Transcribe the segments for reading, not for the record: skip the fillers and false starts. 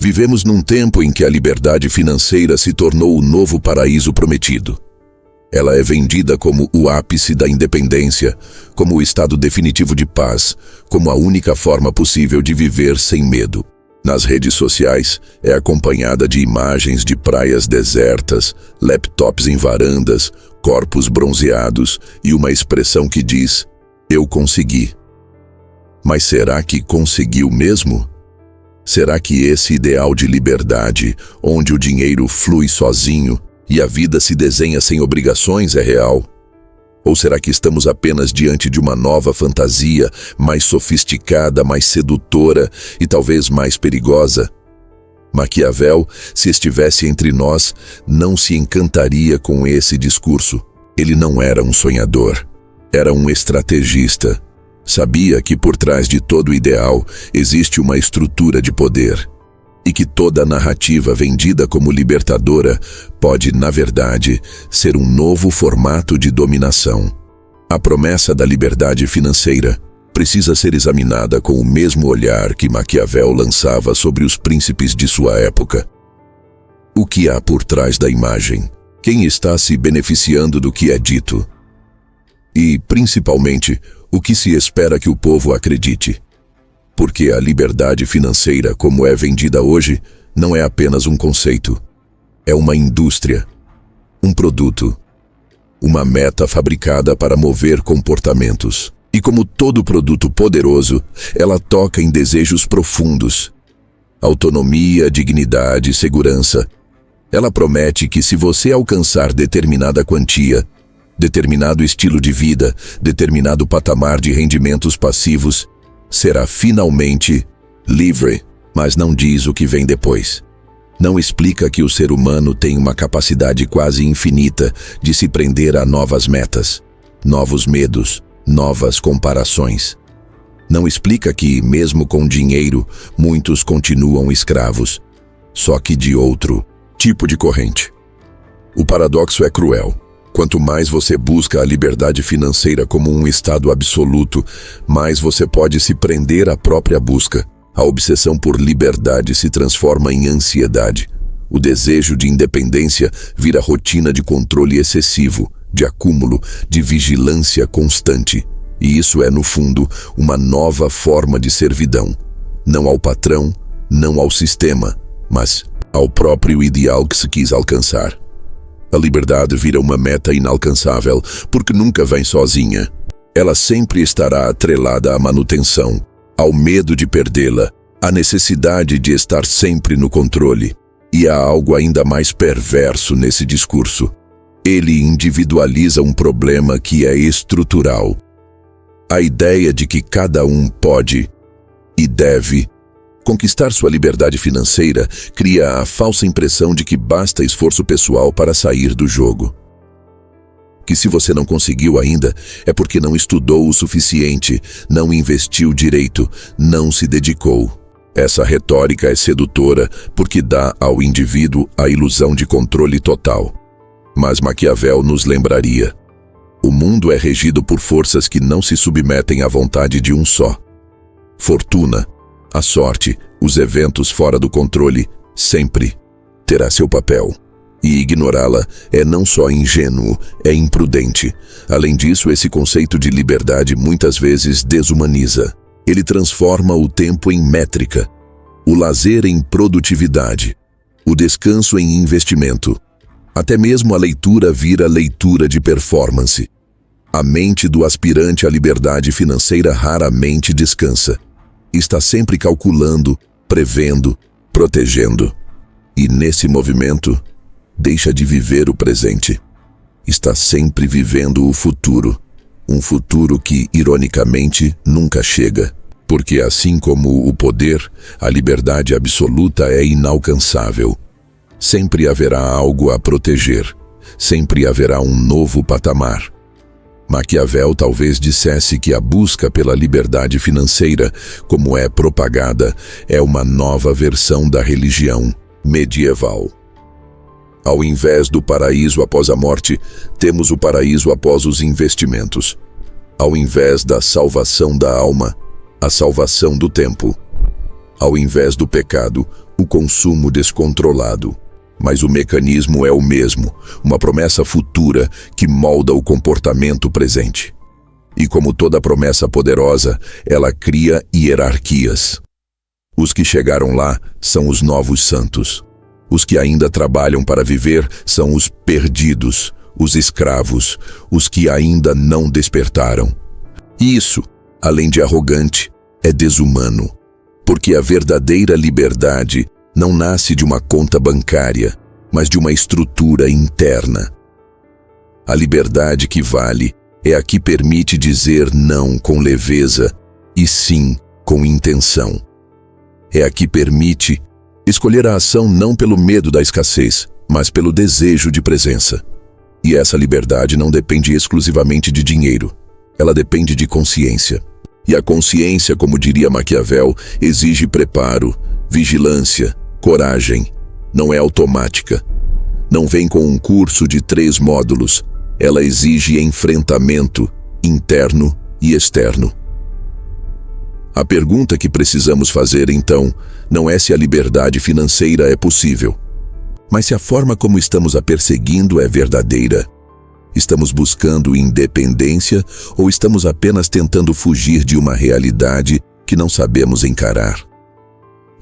Vivemos num tempo em que a liberdade financeira se tornou o novo paraíso prometido. Ela é vendida como o ápice da independência, como o estado definitivo de paz, como a única forma possível de viver sem medo. Nas redes sociais, é acompanhada de imagens de praias desertas, laptops em varandas, corpos bronzeados e uma expressão que diz: "Eu consegui". Mas será que conseguiu mesmo? Será que esse ideal de liberdade, onde o dinheiro flui sozinho e a vida se desenha sem obrigações, é real? Ou será que estamos apenas diante de uma nova fantasia, mais sofisticada, mais sedutora e talvez mais perigosa? Maquiavel, se estivesse entre nós, não se encantaria com esse discurso. Ele não era um sonhador, era um estrategista. Sabia que por trás de todo ideal existe uma estrutura de poder e que toda narrativa vendida como libertadora pode, na verdade, ser um novo formato de dominação. A promessa da liberdade financeira precisa ser examinada com o mesmo olhar que Maquiavel lançava sobre os príncipes de sua época. O que há por trás da imagem? Quem está se beneficiando do que é dito? E, principalmente, o que se espera que o povo acredite? Porque a liberdade financeira, como é vendida hoje, não é apenas um conceito. É uma indústria, um produto, uma meta fabricada para mover comportamentos. E como todo produto poderoso, ela toca em desejos profundos. Autonomia, dignidade, segurança. Ela promete que se você alcançar determinada quantia, determinado estilo de vida, determinado patamar de rendimentos passivos, será finalmente livre, mas não diz o que vem depois. Não explica que o ser humano tem uma capacidade quase infinita de se prender a novas metas, novos medos, novas comparações. Não explica que, mesmo com dinheiro, muitos continuam escravos, só que de outro tipo de corrente. O paradoxo é cruel. Quanto mais você busca a liberdade financeira como um estado absoluto, mais você pode se prender à própria busca. A obsessão por liberdade se transforma em ansiedade. O desejo de independência vira rotina de controle excessivo, de acúmulo, de vigilância constante. E isso é, no fundo, uma nova forma de servidão. Não ao patrão, não ao sistema, mas ao próprio ideal que se quis alcançar. A liberdade vira uma meta inalcançável, porque nunca vem sozinha. Ela sempre estará atrelada à manutenção, ao medo de perdê-la, à necessidade de estar sempre no controle. E há algo ainda mais perverso nesse discurso. Ele individualiza um problema que é estrutural. A ideia de que cada um pode e deve conquistar sua liberdade financeira cria a falsa impressão de que basta esforço pessoal para sair do jogo. Que se você não conseguiu ainda, é porque não estudou o suficiente, não investiu direito, não se dedicou. Essa retórica é sedutora porque dá ao indivíduo a ilusão de controle total. Mas Maquiavel nos lembraria: o mundo é regido por forças que não se submetem à vontade de um só. Fortuna, a sorte, os eventos fora do controle, sempre terá seu papel. E ignorá-la é não só ingênuo, é imprudente. Além disso, esse conceito de liberdade muitas vezes desumaniza. Ele transforma o tempo em métrica, o lazer em produtividade, o descanso em investimento. Até mesmo a leitura vira leitura de performance. A mente do aspirante à liberdade financeira raramente descansa. Está sempre calculando, prevendo, protegendo. E nesse movimento, deixa de viver o presente. Está sempre vivendo o futuro. Um futuro que, ironicamente, nunca chega. Porque assim como o poder, a liberdade absoluta é inalcançável. Sempre haverá algo a proteger. Sempre haverá um novo patamar. Maquiavel talvez dissesse que a busca pela liberdade financeira, como é propagada, é uma nova versão da religião medieval. Ao invés do paraíso após a morte, temos o paraíso após os investimentos. Ao invés da salvação da alma, a salvação do tempo. Ao invés do pecado, o consumo descontrolado. Mas o mecanismo é o mesmo, uma promessa futura que molda o comportamento presente. E como toda promessa poderosa, ela cria hierarquias. Os que chegaram lá são os novos santos. Os que ainda trabalham para viver são os perdidos, os escravos, os que ainda não despertaram. E isso, além de arrogante, é desumano, porque a verdadeira liberdade não nasce de uma conta bancária, mas de uma estrutura interna. A liberdade que vale é a que permite dizer não com leveza e sim com intenção. É a que permite escolher a ação não pelo medo da escassez, mas pelo desejo de presença. E essa liberdade não depende exclusivamente de dinheiro. Ela depende de consciência. E a consciência, como diria Maquiavel, exige preparo, vigilância, coragem. Não é automática. Não vem com um curso de 3 módulos. Ela exige enfrentamento interno e externo. A pergunta que precisamos fazer, então, não é se a liberdade financeira é possível, mas se a forma como estamos a perseguindo é verdadeira. Estamos buscando independência ou estamos apenas tentando fugir de uma realidade que não sabemos encarar?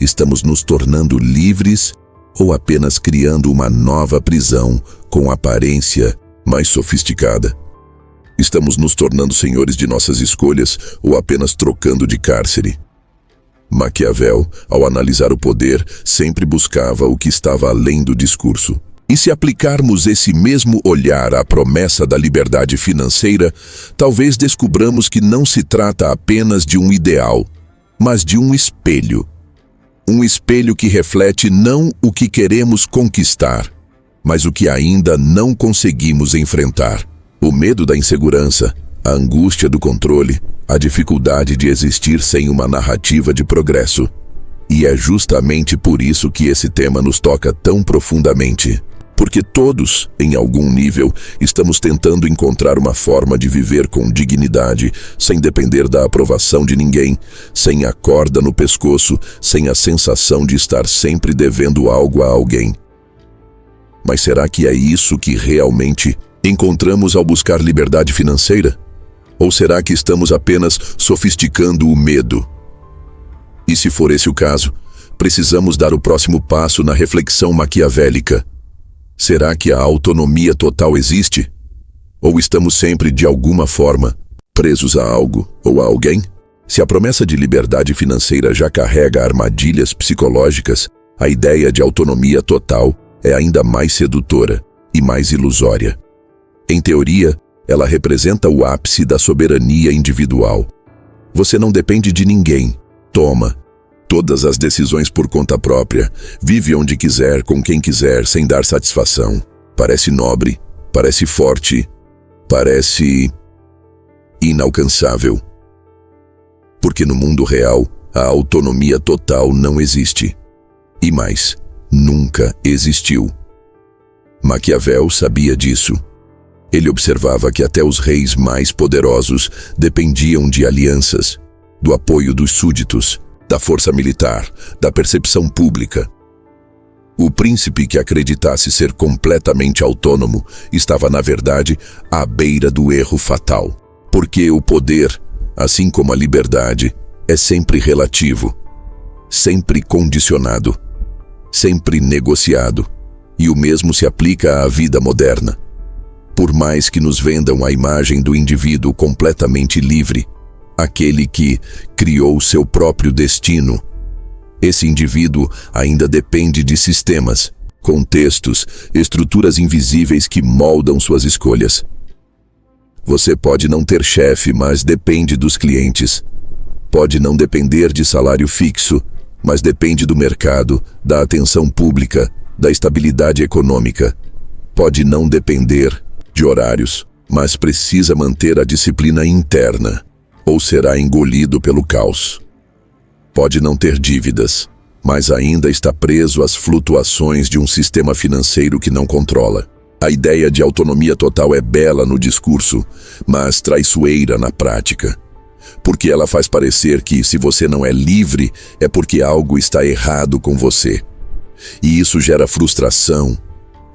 Estamos nos tornando livres ou apenas criando uma nova prisão com aparência mais sofisticada? Estamos nos tornando senhores de nossas escolhas ou apenas trocando de cárcere? Maquiavel, ao analisar o poder, sempre buscava o que estava além do discurso. E se aplicarmos esse mesmo olhar à promessa da liberdade financeira, talvez descubramos que não se trata apenas de um ideal, mas de um espelho. Um espelho que reflete não o que queremos conquistar, mas o que ainda não conseguimos enfrentar. O medo da insegurança, a angústia do controle, a dificuldade de existir sem uma narrativa de progresso. E é justamente por isso que esse tema nos toca tão profundamente. Porque todos, em algum nível, estamos tentando encontrar uma forma de viver com dignidade, sem depender da aprovação de ninguém, sem a corda no pescoço, sem a sensação de estar sempre devendo algo a alguém. Mas será que é isso que realmente encontramos ao buscar liberdade financeira? Ou será que estamos apenas sofisticando o medo? E se for esse o caso, precisamos dar o próximo passo na reflexão maquiavélica. Será que a autonomia total existe? Ou estamos sempre, de alguma forma, presos a algo ou a alguém? Se a promessa de liberdade financeira já carrega armadilhas psicológicas, a ideia de autonomia total é ainda mais sedutora e mais ilusória. Em teoria, ela representa o ápice da soberania individual. Você não depende de ninguém, toma todas as decisões por conta própria, vive onde quiser, com quem quiser, sem dar satisfação. Parece nobre, parece forte, parece inalcançável. Porque no mundo real, a autonomia total não existe. E mais, nunca existiu. Maquiavel sabia disso. Ele observava que até os reis mais poderosos dependiam de alianças, do apoio dos súditos, da força militar, da percepção pública. O príncipe que acreditasse ser completamente autônomo estava, na verdade, à beira do erro fatal. Porque o poder, assim como a liberdade, é sempre relativo, sempre condicionado, sempre negociado, e o mesmo se aplica à vida moderna. Por mais que nos vendam a imagem do indivíduo completamente livre, aquele que criou seu próprio destino, esse indivíduo ainda depende de sistemas, contextos, estruturas invisíveis que moldam suas escolhas. Você pode não ter chefe, mas depende dos clientes. Pode não depender de salário fixo, mas depende do mercado, da atenção pública, da estabilidade econômica. Pode não depender de horários, mas precisa manter a disciplina interna, ou será engolido pelo caos. Pode não ter dívidas, mas ainda está preso às flutuações de um sistema financeiro que não controla. A ideia de autonomia total é bela no discurso, mas traiçoeira na prática. porque ela faz parecer que se você não é livre, é porque algo está errado com você. E isso gera frustração,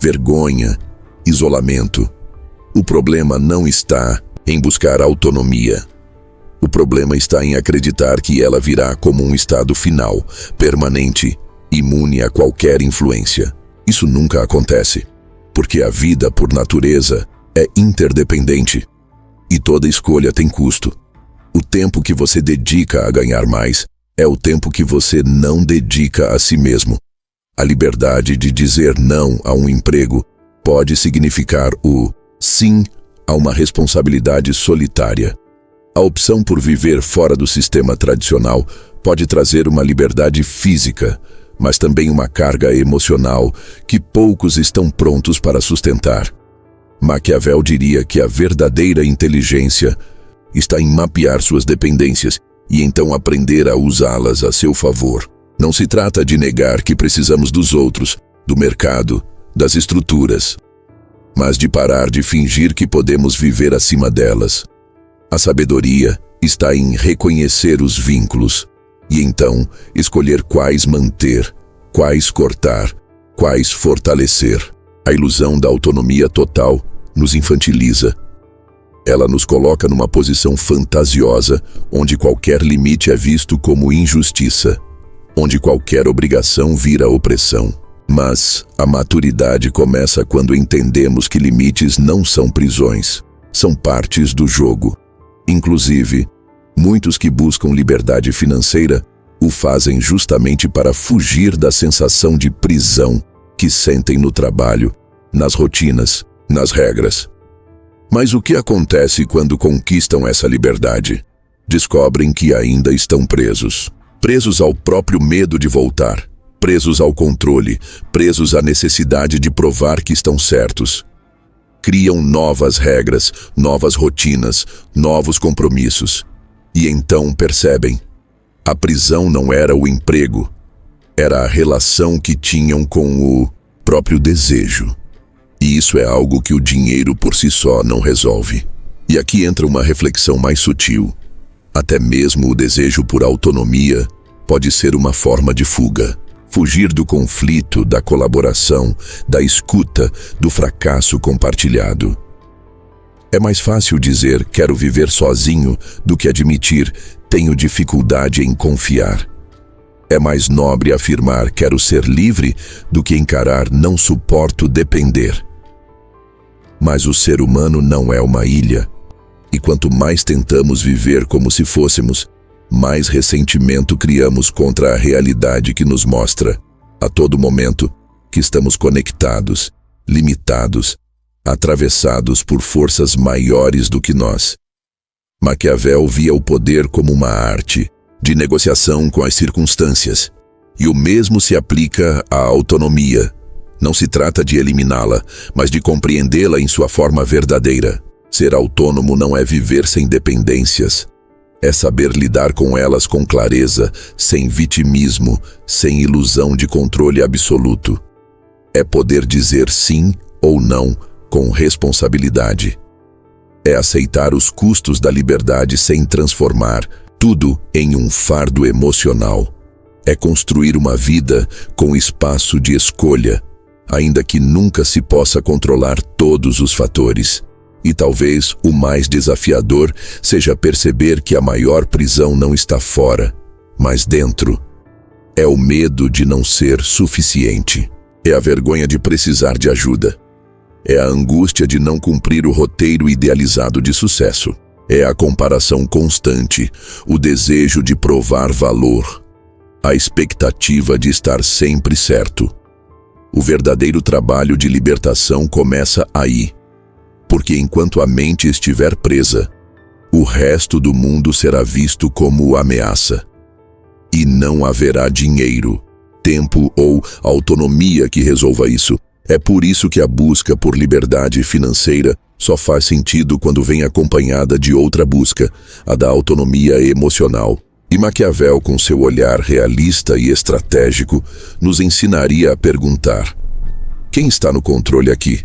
vergonha, isolamento. O problema não está em buscar autonomia. O problema está em acreditar que ela virá como um estado final, permanente, imune a qualquer influência. Isso nunca acontece, porque a vida, por natureza, é interdependente. E toda escolha tem custo. O tempo que você dedica a ganhar mais é o tempo que você não dedica a si mesmo. A liberdade de dizer não a um emprego pode significar o sim a uma responsabilidade solitária. A opção por viver fora do sistema tradicional pode trazer uma liberdade física, mas também uma carga emocional que poucos estão prontos para sustentar. Maquiavel diria que a verdadeira inteligência está em mapear suas dependências e então aprender a usá-las a seu favor. Não se trata de negar que precisamos dos outros, do mercado, das estruturas, mas de parar de fingir que podemos viver acima delas. A sabedoria está em reconhecer os vínculos e então escolher quais manter, quais cortar, quais fortalecer. A ilusão da autonomia total nos infantiliza. Ela nos coloca numa posição fantasiosa, onde qualquer limite é visto como injustiça, onde qualquer obrigação vira opressão. Mas a maturidade começa quando entendemos que limites não são prisões, são partes do jogo. Inclusive, muitos que buscam liberdade financeira o fazem justamente para fugir da sensação de prisão que sentem no trabalho, nas rotinas, nas regras. Mas o que acontece quando conquistam essa liberdade? Descobrem que ainda estão presos. Presos ao próprio medo de voltar, presos ao controle, presos à necessidade de provar que estão certos. Criam novas regras, novas rotinas, novos compromissos. E então percebem: a prisão não era o emprego, era a relação que tinham com o próprio desejo. E isso é algo que o dinheiro por si só não resolve. E aqui entra uma reflexão mais sutil. Até mesmo o desejo por autonomia pode ser uma forma de fuga. Fugir do conflito, da colaboração, da escuta, do fracasso compartilhado. É mais fácil dizer quero viver sozinho do que admitir tenho dificuldade em confiar. É mais nobre afirmar quero ser livre do que encarar não suporto depender. Mas o ser humano não é uma ilha. E quanto mais tentamos viver como se fôssemos, mais ressentimento criamos contra a realidade que nos mostra, a todo momento, que estamos conectados, limitados, atravessados por forças maiores do que nós. Maquiavel via o poder como uma arte de negociação com as circunstâncias, e o mesmo se aplica à autonomia. Não se trata de eliminá-la, mas de compreendê-la em sua forma verdadeira. Ser autônomo não é viver sem dependências. É saber lidar com elas com clareza, sem vitimismo, sem ilusão de controle absoluto. É poder dizer sim ou não com responsabilidade. É aceitar os custos da liberdade sem transformar tudo em um fardo emocional. É construir uma vida com espaço de escolha, ainda que nunca se possa controlar todos os fatores. E talvez o mais desafiador seja perceber que a maior prisão não está fora, mas dentro. É o medo de não ser suficiente. É a vergonha de precisar de ajuda. É a angústia de não cumprir o roteiro idealizado de sucesso. É a comparação constante, o desejo de provar valor, a expectativa de estar sempre certo. O verdadeiro trabalho de libertação começa aí. Porque enquanto a mente estiver presa, o resto do mundo será visto como ameaça. E não haverá dinheiro, tempo ou autonomia que resolva isso. É por isso que a busca por liberdade financeira só faz sentido quando vem acompanhada de outra busca, a da autonomia emocional. E Maquiavel, com seu olhar realista e estratégico, nos ensinaria a perguntar: quem está no controle aqui?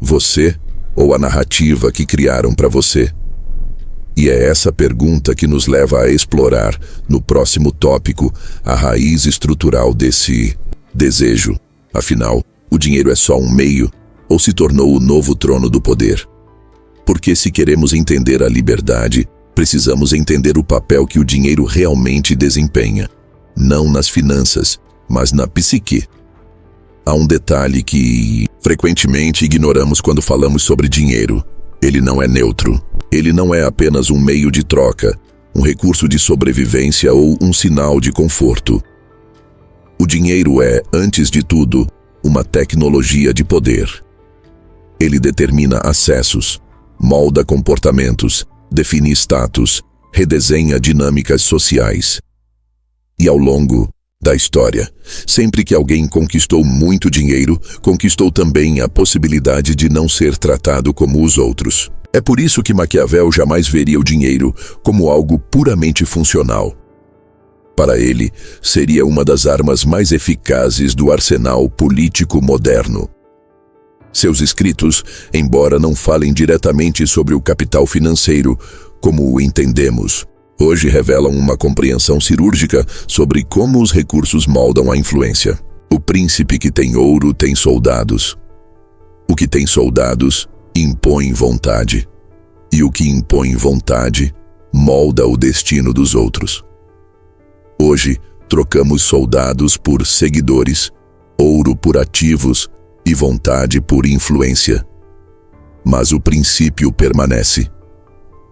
Você ou a narrativa que criaram para você? E é essa pergunta que nos leva a explorar, no próximo tópico, a raiz estrutural desse desejo. Afinal, o dinheiro é só um meio ou se tornou o novo trono do poder? Porque se queremos entender a liberdade, precisamos entender o papel que o dinheiro realmente desempenha. Não nas finanças, mas na psique. Há um detalhe que frequentemente ignoramos quando falamos sobre dinheiro. Ele não é neutro. Ele não é apenas um meio de troca, um recurso de sobrevivência ou um sinal de conforto. O dinheiro é, antes de tudo, uma tecnologia de poder. Ele determina acessos, molda comportamentos, define status, redesenha dinâmicas sociais. E ao longo da história, sempre que alguém conquistou muito dinheiro, conquistou também a possibilidade de não ser tratado como os outros. É por isso que Maquiavel jamais veria o dinheiro como algo puramente funcional. Para ele, seria uma das armas mais eficazes do arsenal político moderno. Seus escritos, embora não falem diretamente sobre o capital financeiro, como o entendemos, hoje revelam uma compreensão cirúrgica sobre como os recursos moldam a influência. O príncipe que tem ouro tem soldados. O que tem soldados impõe vontade. E o que impõe vontade molda o destino dos outros. Hoje, trocamos soldados por seguidores, ouro por ativos e vontade por influência. Mas o princípio permanece.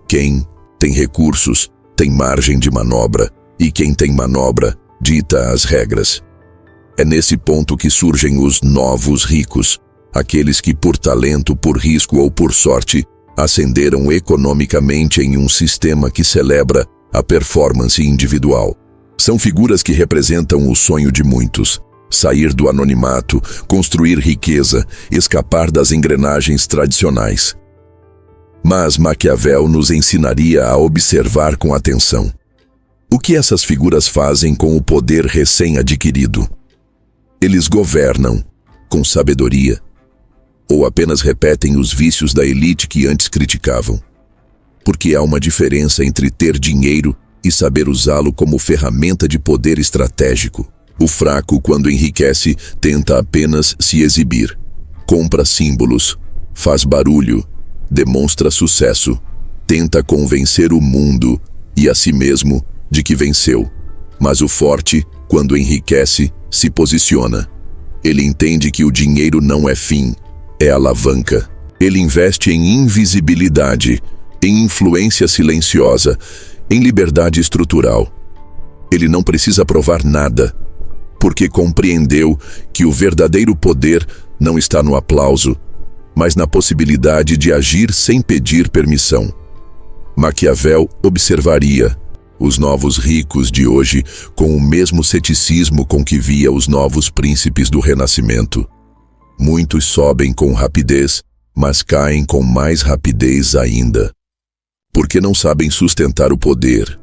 Quem tem recursos tem margem de manobra, e quem tem manobra dita as regras. É nesse ponto que surgem os novos ricos, aqueles que por talento, por risco ou por sorte, ascenderam economicamente em um sistema que celebra a performance individual. São figuras que representam o sonho de muitos: sair do anonimato, construir riqueza, escapar das engrenagens tradicionais. Mas Maquiavel nos ensinaria a observar com atenção. O que essas figuras fazem com o poder recém-adquirido? Eles governam com sabedoria, ou apenas repetem os vícios da elite que antes criticavam? Porque há uma diferença entre ter dinheiro e saber usá-lo como ferramenta de poder estratégico. O fraco, quando enriquece, tenta apenas se exibir. Compra símbolos, faz barulho, demonstra sucesso, tenta convencer o mundo e a si mesmo de que venceu. Mas o forte, quando enriquece, se posiciona. Ele entende que o dinheiro não é fim, é alavanca. Ele investe em invisibilidade, em influência silenciosa, em liberdade estrutural. Ele não precisa provar nada, porque compreendeu que o verdadeiro poder não está no aplauso, mas na possibilidade de agir sem pedir permissão. Maquiavel observaria os novos ricos de hoje com o mesmo ceticismo com que via os novos príncipes do Renascimento. Muitos sobem com rapidez, mas caem com mais rapidez ainda. Porque não sabem sustentar o poder.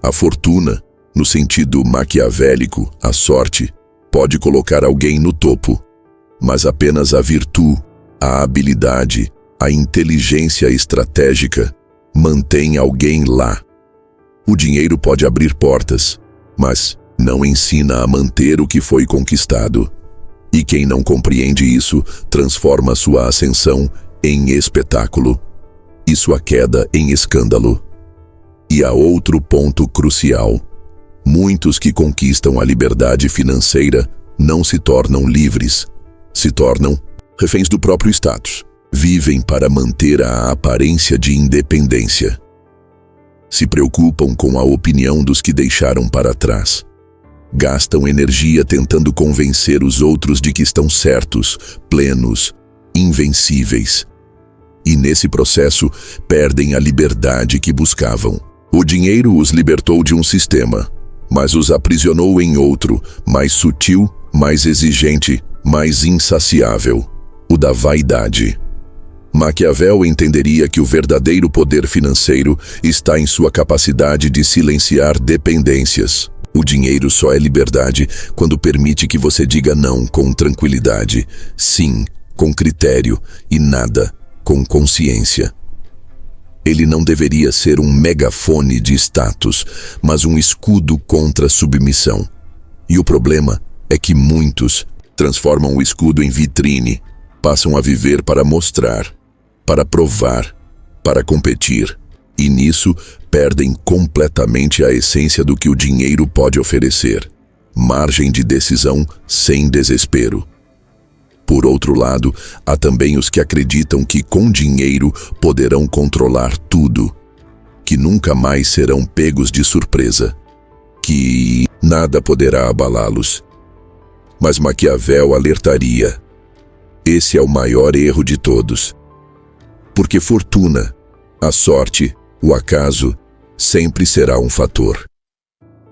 A fortuna, no sentido maquiavélico, a sorte, pode colocar alguém no topo, mas apenas a virtude, a habilidade, a inteligência estratégica mantém alguém lá. O dinheiro pode abrir portas, mas não ensina a manter o que foi conquistado. E quem não compreende isso transforma sua ascensão em espetáculo e sua queda em escândalo. E há outro ponto crucial. Muitos que conquistam a liberdade financeira não se tornam livres, se tornam reféns do próprio status. Vivem para manter a aparência de independência. Se preocupam com a opinião dos que deixaram para trás. Gastam energia tentando convencer os outros de que estão certos, plenos, invencíveis. E nesse processo, perdem a liberdade que buscavam. O dinheiro os libertou de um sistema, mas os aprisionou em outro, mais sutil, mais exigente, mais insaciável: o da vaidade. Maquiavel entenderia que o verdadeiro poder financeiro está em sua capacidade de silenciar dependências. O dinheiro só é liberdade quando permite que você diga não com tranquilidade, sim com critério e nada com consciência. Ele não deveria ser um megafone de status, mas um escudo contra a submissão. E o problema é que muitos transformam o escudo em vitrine, passam a viver para mostrar, para provar, para competir, e nisso perdem completamente a essência do que o dinheiro pode oferecer: margem de decisão sem desespero. Por outro lado, há também os que acreditam que com dinheiro poderão controlar tudo, que nunca mais serão pegos de surpresa, que nada poderá abalá-los. Mas Maquiavel alertaria: esse é o maior erro de todos. Porque fortuna, a sorte, o acaso, sempre será um fator.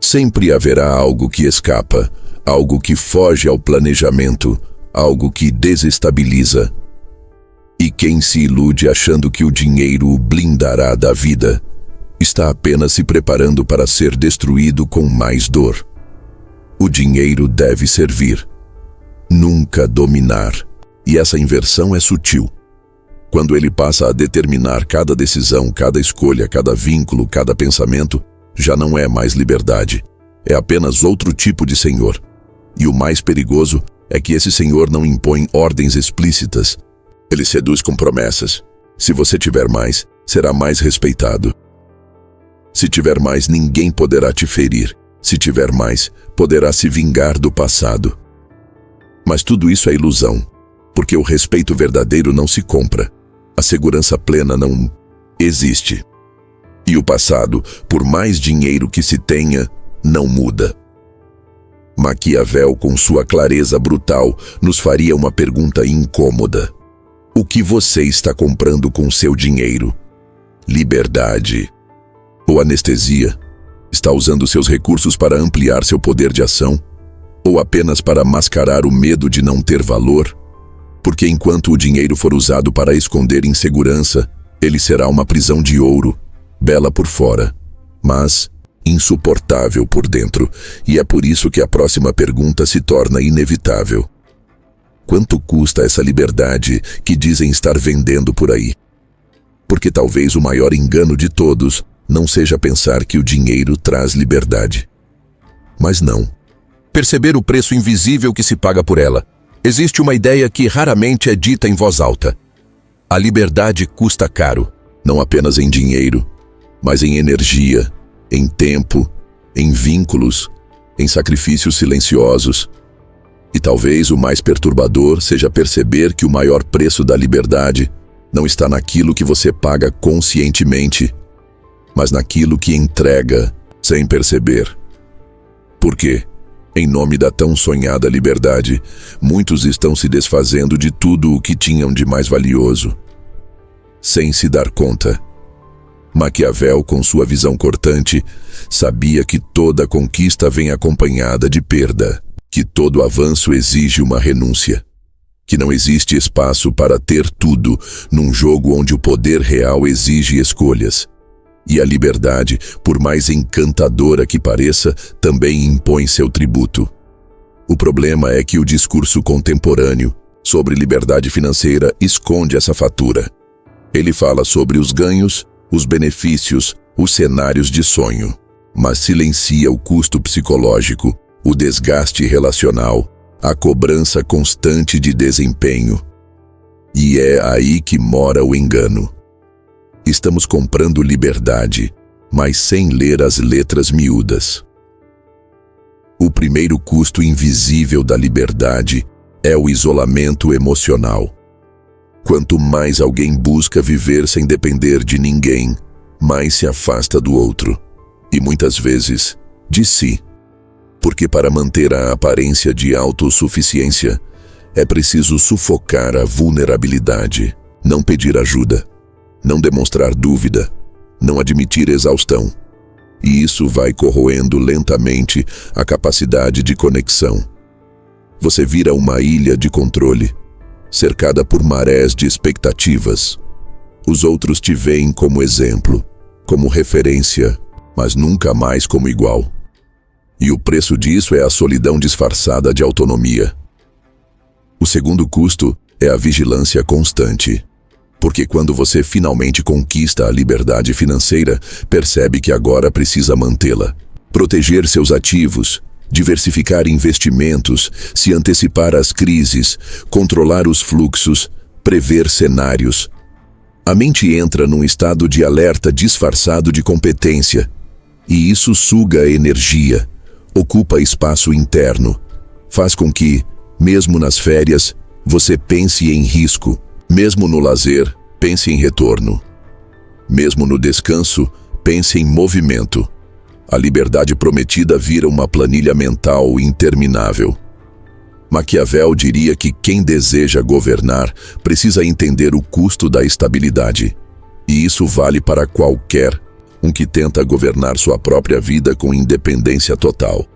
Sempre haverá algo que escapa, algo que foge ao planejamento, algo que desestabiliza. E quem se ilude achando que o dinheiro o blindará da vida, está apenas se preparando para ser destruído com mais dor. O dinheiro deve servir, nunca dominar. E essa inversão é sutil. Quando ele passa a determinar cada decisão, cada escolha, cada vínculo, cada pensamento, já não é mais liberdade. É apenas outro tipo de senhor. E o mais perigoso é que esse senhor não impõe ordens explícitas. Ele seduz com promessas. Se você tiver mais, será mais respeitado. Se tiver mais, ninguém poderá te ferir. Se tiver mais, poderá se vingar do passado. Mas tudo isso é ilusão, porque o respeito verdadeiro não se compra. A segurança plena não existe. E o passado, por mais dinheiro que se tenha, não muda. Maquiavel, com sua clareza brutal, nos faria uma pergunta incômoda: o que você está comprando com seu dinheiro? Liberdade ou anestesia? Está usando seus recursos para ampliar seu poder de ação? Ou apenas para mascarar o medo de não ter valor? Porque enquanto o dinheiro for usado para esconder insegurança, ele será uma prisão de ouro, bela por fora, mas insuportável por dentro. E é por isso que a próxima pergunta se torna inevitável: quanto custa essa liberdade que dizem estar vendendo por aí? Porque talvez o maior engano de todos não seja pensar que o dinheiro traz liberdade. Mas não. Perceber o preço invisível que se paga por ela. Existe uma ideia que raramente é dita em voz alta: a liberdade custa caro, não apenas em dinheiro, mas em energia, em tempo, em vínculos, em sacrifícios silenciosos. E talvez o mais perturbador seja perceber que o maior preço da liberdade não está naquilo que você paga conscientemente, mas naquilo que entrega sem perceber. Por quê? Em nome da tão sonhada liberdade, muitos estão se desfazendo de tudo o que tinham de mais valioso, sem se dar conta. Maquiavel, com sua visão cortante, sabia que toda conquista vem acompanhada de perda, que todo avanço exige uma renúncia, que não existe espaço para ter tudo num jogo onde o poder real exige escolhas. E a liberdade, por mais encantadora que pareça, também impõe seu tributo. O problema é que o discurso contemporâneo sobre liberdade financeira esconde essa fatura. Ele fala sobre os ganhos, os benefícios, os cenários de sonho, mas silencia o custo psicológico, o desgaste relacional, a cobrança constante de desempenho. E é aí que mora o engano. Estamos comprando liberdade, mas sem ler as letras miúdas. O primeiro custo invisível da liberdade é o isolamento emocional. Quanto mais alguém busca viver sem depender de ninguém, mais se afasta do outro, e muitas vezes de si. Porque para manter a aparência de autossuficiência, é preciso sufocar a vulnerabilidade, não pedir ajuda, não demonstrar dúvida, não admitir exaustão. E isso vai corroendo lentamente a capacidade de conexão. Você vira uma ilha de controle, cercada por marés de expectativas. Os outros te veem como exemplo, como referência, mas nunca mais como igual. E o preço disso é a solidão disfarçada de autonomia. O segundo custo é a vigilância constante. Porque quando você finalmente conquista a liberdade financeira, percebe que agora precisa mantê-la. Proteger seus ativos, diversificar investimentos, se antecipar às crises, controlar os fluxos, prever cenários. A mente entra num estado de alerta disfarçado de competência, e isso suga energia, ocupa espaço interno, faz com que, mesmo nas férias, você pense em risco, mesmo no lazer, pense em retorno, mesmo no descanso, pense em movimento. A liberdade prometida vira uma planilha mental interminável. Maquiavel diria que quem deseja governar precisa entender o custo da estabilidade. E isso vale para qualquer um que tenta governar sua própria vida com independência total.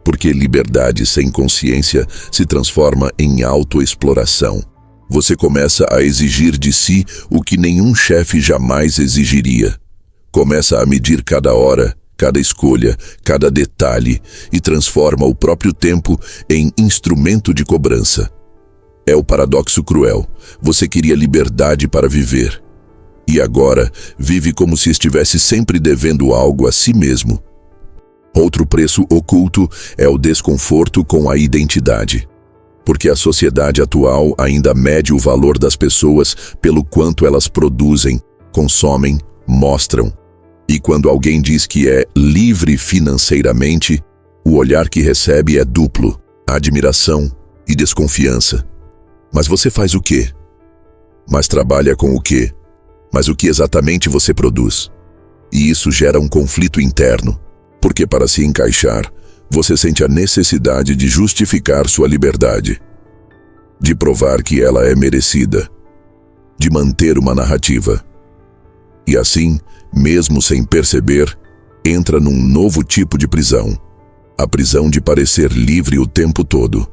Porque liberdade sem consciência se transforma em autoexploração. Você começa a exigir de si o que nenhum chefe jamais exigiria. Começa a medir cada hora, cada escolha, cada detalhe e transforma o próprio tempo em instrumento de cobrança. É o paradoxo cruel. Você queria liberdade para viver. E agora vive como se estivesse sempre devendo algo a si mesmo. Outro preço oculto é o desconforto com a identidade. Porque a sociedade atual ainda mede o valor das pessoas pelo quanto elas produzem, consomem, mostram. E quando alguém diz que é livre financeiramente, o olhar que recebe é duplo, admiração e desconfiança. Mas você faz o quê? Mas trabalha com o quê? Mas o que exatamente você produz? E isso gera um conflito interno, porque para se encaixar, você sente a necessidade de justificar sua liberdade, de provar que ela é merecida, de manter uma narrativa. E assim, mesmo sem perceber, entra num novo tipo de prisão, a prisão de parecer livre o tempo todo.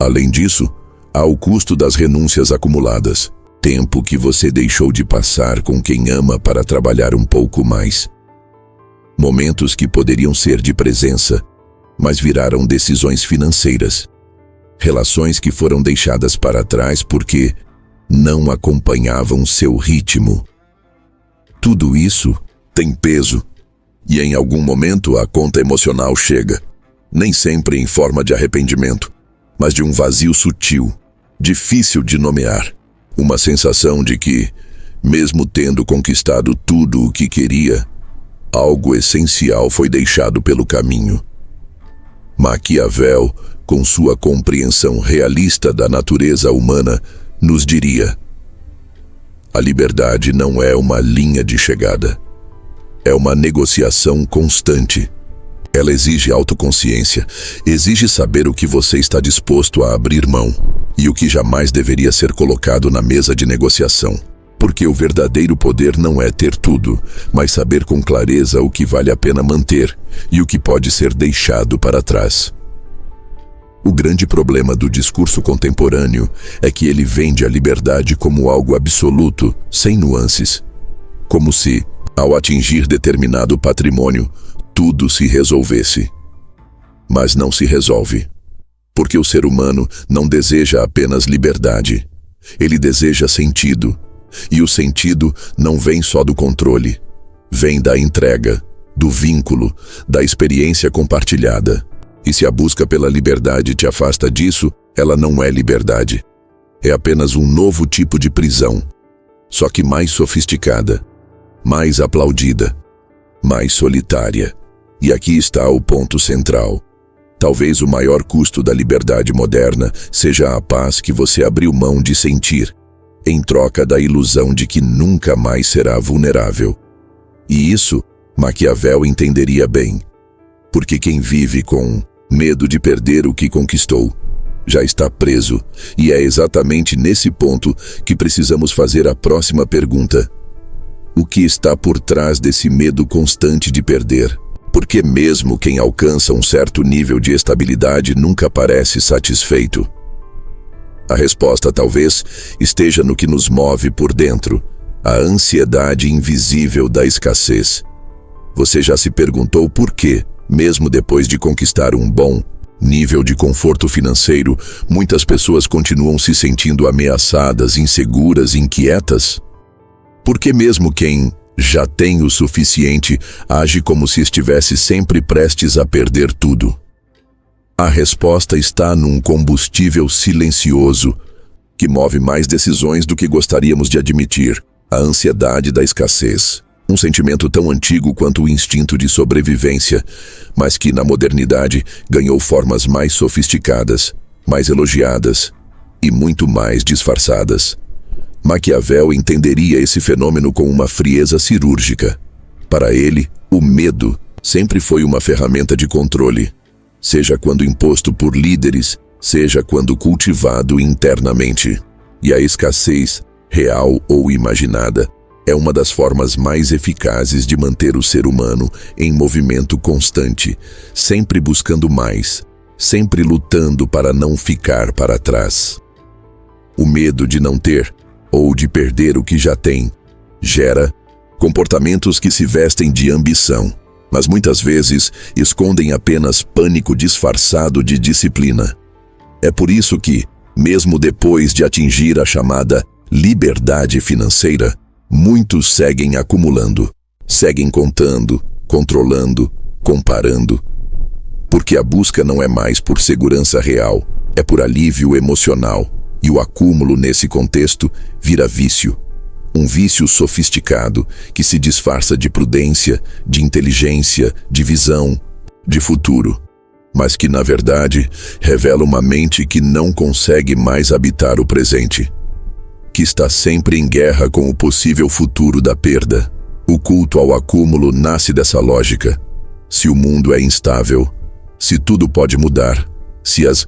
Além disso, há o custo das renúncias acumuladas, tempo que você deixou de passar com quem ama para trabalhar um pouco mais. Momentos que poderiam ser de presença, mas viraram decisões financeiras. Relações que foram deixadas para trás porque não acompanhavam seu ritmo. Tudo isso tem peso, e em algum momento a conta emocional chega, nem sempre em forma de arrependimento, mas de um vazio sutil, difícil de nomear. Uma sensação de que, mesmo tendo conquistado tudo o que queria, algo essencial foi deixado pelo caminho. Maquiavel, com sua compreensão realista da natureza humana, nos diria: a liberdade não é uma linha de chegada. É uma negociação constante. Ela exige autoconsciência, exige saber o que você está disposto a abrir mão e o que jamais deveria ser colocado na mesa de negociação. Porque o verdadeiro poder não é ter tudo, mas saber com clareza o que vale a pena manter e o que pode ser deixado para trás. O grande problema do discurso contemporâneo é que ele vende a liberdade como algo absoluto, sem nuances. Como se, ao atingir determinado patrimônio, tudo se resolvesse. Mas não se resolve. Porque o ser humano não deseja apenas liberdade. Ele deseja sentido. E o sentido não vem só do controle. Vem da entrega, do vínculo, da experiência compartilhada. E se a busca pela liberdade te afasta disso, ela não é liberdade. É apenas um novo tipo de prisão, só que mais sofisticada, mais aplaudida, mais solitária. E aqui está o ponto central. Talvez o maior custo da liberdade moderna seja a paz que você abriu mão de sentir, em troca da ilusão de que nunca mais será vulnerável. E isso, Maquiavel entenderia bem, porque quem vive com medo de perder o que conquistou já está preso, e é exatamente nesse ponto que precisamos fazer a próxima pergunta. O que está por trás desse medo constante de perder? Porque mesmo quem alcança um certo nível de estabilidade nunca parece satisfeito. A resposta talvez esteja no que nos move por dentro, a ansiedade invisível da escassez. Você já se perguntou por quê, mesmo depois de conquistar um bom nível de conforto financeiro, muitas pessoas continuam se sentindo ameaçadas, inseguras, inquietas. Porque mesmo quem já tem o suficiente age como se estivesse sempre prestes a perder tudo. A resposta está num combustível silencioso que move mais decisões do que gostaríamos de admitir: a ansiedade da escassez. Um sentimento tão antigo quanto o instinto de sobrevivência, mas que na modernidade ganhou formas mais sofisticadas, mais elogiadas e muito mais disfarçadas. Maquiavel entenderia esse fenômeno com uma frieza cirúrgica. Para ele, o medo sempre foi uma ferramenta de controle, seja quando imposto por líderes, seja quando cultivado internamente. E a escassez, real ou imaginada, é uma das formas mais eficazes de manter o ser humano em movimento constante, sempre buscando mais, sempre lutando para não ficar para trás. O medo de não ter, ou de perder o que já tem, gera comportamentos que se vestem de ambição, mas muitas vezes escondem apenas pânico disfarçado de disciplina. É por isso que, mesmo depois de atingir a chamada liberdade financeira, muitos seguem acumulando, seguem contando, controlando, comparando. Porque a busca não é mais por segurança real, é por alívio emocional. E o acúmulo nesse contexto vira vício. Um vício sofisticado que se disfarça de prudência, de inteligência, de visão, de futuro. Mas que, na verdade, revela uma mente que não consegue mais habitar o presente, que está sempre em guerra com o possível futuro da perda. O culto ao acúmulo nasce dessa lógica. Se o mundo é instável, se tudo pode mudar, se as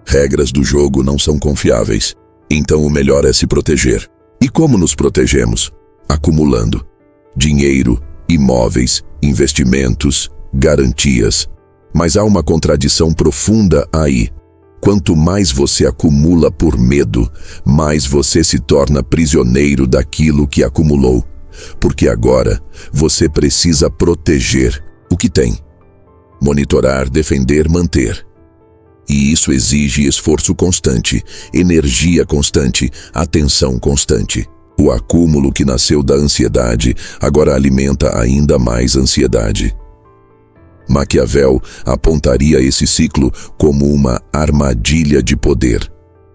regras do jogo não são confiáveis, então o melhor é se proteger. E como nos protegemos? Acumulando dinheiro, imóveis, investimentos, garantias. Mas há uma contradição profunda aí. Quanto mais você acumula por medo, mais você se torna prisioneiro daquilo que acumulou. Porque agora você precisa proteger o que tem. Monitorar, defender, manter. E isso exige esforço constante, energia constante, atenção constante. O acúmulo que nasceu da ansiedade agora alimenta ainda mais ansiedade. Maquiavel apontaria esse ciclo como uma armadilha de poder.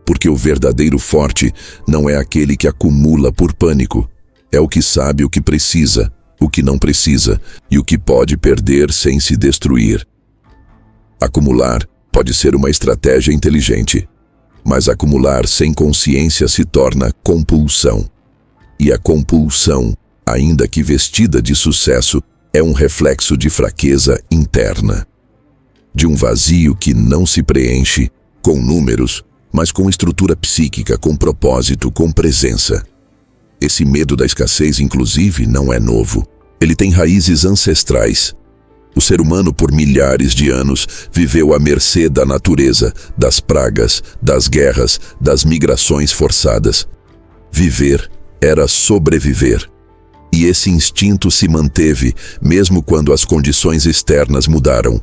Porque o verdadeiro forte não é aquele que acumula por pânico. É o que sabe o que precisa, o que não precisa e o que pode perder sem se destruir. Acumular pode ser uma estratégia inteligente, mas acumular sem consciência se torna compulsão. E a compulsão, ainda que vestida de sucesso, é um reflexo de fraqueza interna. De um vazio que não se preenche com números, mas com estrutura psíquica, com propósito, com presença. Esse medo da escassez, inclusive, não é novo. Ele tem raízes ancestrais. O ser humano, por milhares de anos, viveu à mercê da natureza, das pragas, das guerras, das migrações forçadas. Viver era sobreviver. E esse instinto se manteve, mesmo quando as condições externas mudaram.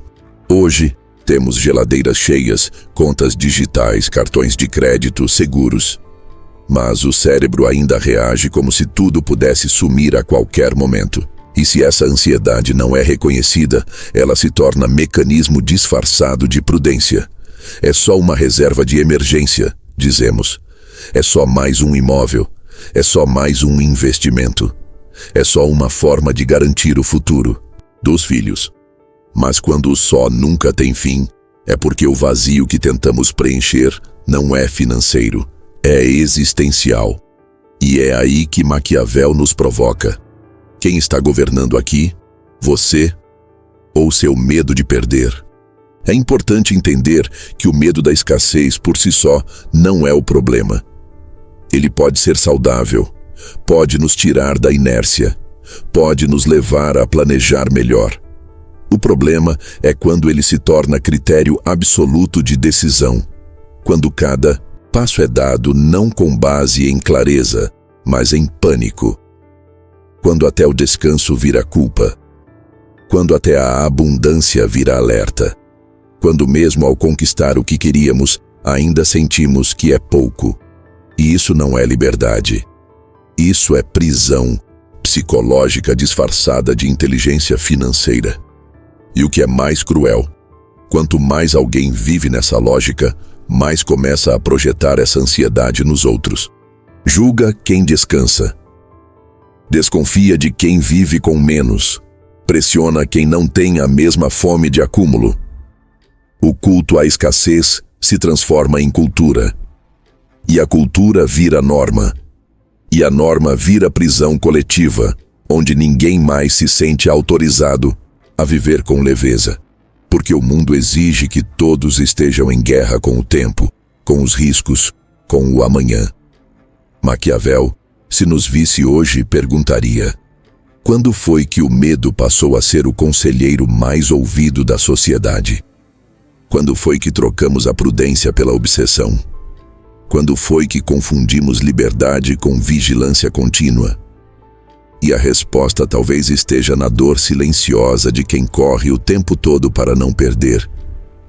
Hoje, temos geladeiras cheias, contas digitais, cartões de crédito, seguros. Mas o cérebro ainda reage como se tudo pudesse sumir a qualquer momento. E se essa ansiedade não é reconhecida, ela se torna mecanismo disfarçado de prudência. É só uma reserva de emergência, dizemos. É só mais um imóvel. É só mais um investimento. É só uma forma de garantir o futuro dos filhos. Mas quando o só nunca tem fim, é porque o vazio que tentamos preencher não é financeiro, é existencial. E é aí que Maquiavel nos provoca. Quem está governando aqui? Você ou seu medo de perder? É importante entender que o medo da escassez por si só não é o problema. Ele pode ser saudável, pode nos tirar da inércia, pode nos levar a planejar melhor. O problema é quando ele se torna critério absoluto de decisão, quando cada passo é dado não com base em clareza, mas em pânico. Quando até o descanso vira culpa, quando até a abundância vira alerta. quando mesmo ao conquistar o que queríamos, ainda sentimos que é pouco. E isso não é liberdade. Isso é prisão psicológica disfarçada de inteligência financeira. E o que é mais cruel, quanto mais alguém vive nessa lógica, mais começa a projetar essa ansiedade nos outros. Julga quem descansa. Desconfia de quem vive com menos. Pressiona quem não tem a mesma fome de acúmulo. O culto à escassez se transforma em cultura. E a cultura vira norma. E a norma vira prisão coletiva, onde ninguém mais se sente autorizado a viver com leveza. Porque o mundo exige que todos estejam em guerra com o tempo, com os riscos, com o amanhã. Maquiavel, se nos visse hoje, perguntaria: quando foi que o medo passou a ser o conselheiro mais ouvido da sociedade? Quando foi que trocamos a prudência pela obsessão? Quando foi que confundimos liberdade com vigilância contínua? E a resposta talvez esteja na dor silenciosa de quem corre o tempo todo para não perder,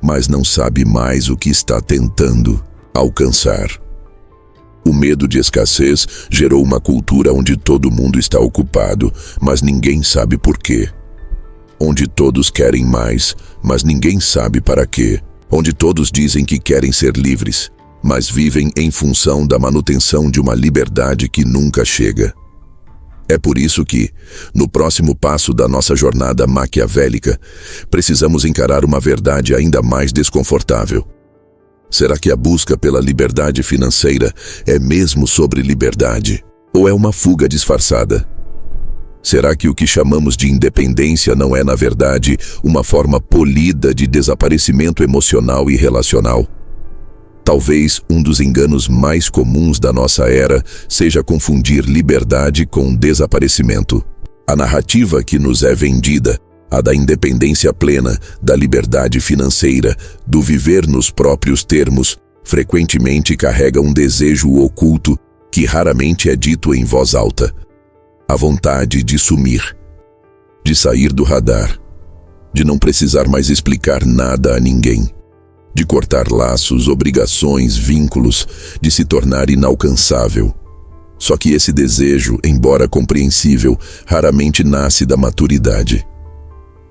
mas não sabe mais o que está tentando alcançar. O medo de escassez gerou uma cultura onde todo mundo está ocupado, mas ninguém sabe por quê. Onde todos querem mais, mas ninguém sabe para quê. Onde todos dizem que querem ser livres, mas vivem em função da manutenção de uma liberdade que nunca chega. É por isso que, no próximo passo da nossa jornada maquiavélica, precisamos encarar uma verdade ainda mais desconfortável. Será que a busca pela liberdade financeira é mesmo sobre liberdade? Ou é uma fuga disfarçada? Será que o que chamamos de independência não é, na verdade, uma forma polida de desaparecimento emocional e relacional? Talvez um dos enganos mais comuns da nossa era seja confundir liberdade com desaparecimento. A narrativa que nos é vendida, a da independência plena, da liberdade financeira, do viver nos próprios termos, frequentemente carrega um desejo oculto que raramente é dito em voz alta. A vontade de sumir, de sair do radar, de não precisar mais explicar nada a ninguém, de cortar laços, obrigações, vínculos, de se tornar inalcançável. Só que esse desejo, embora compreensível, raramente nasce da maturidade.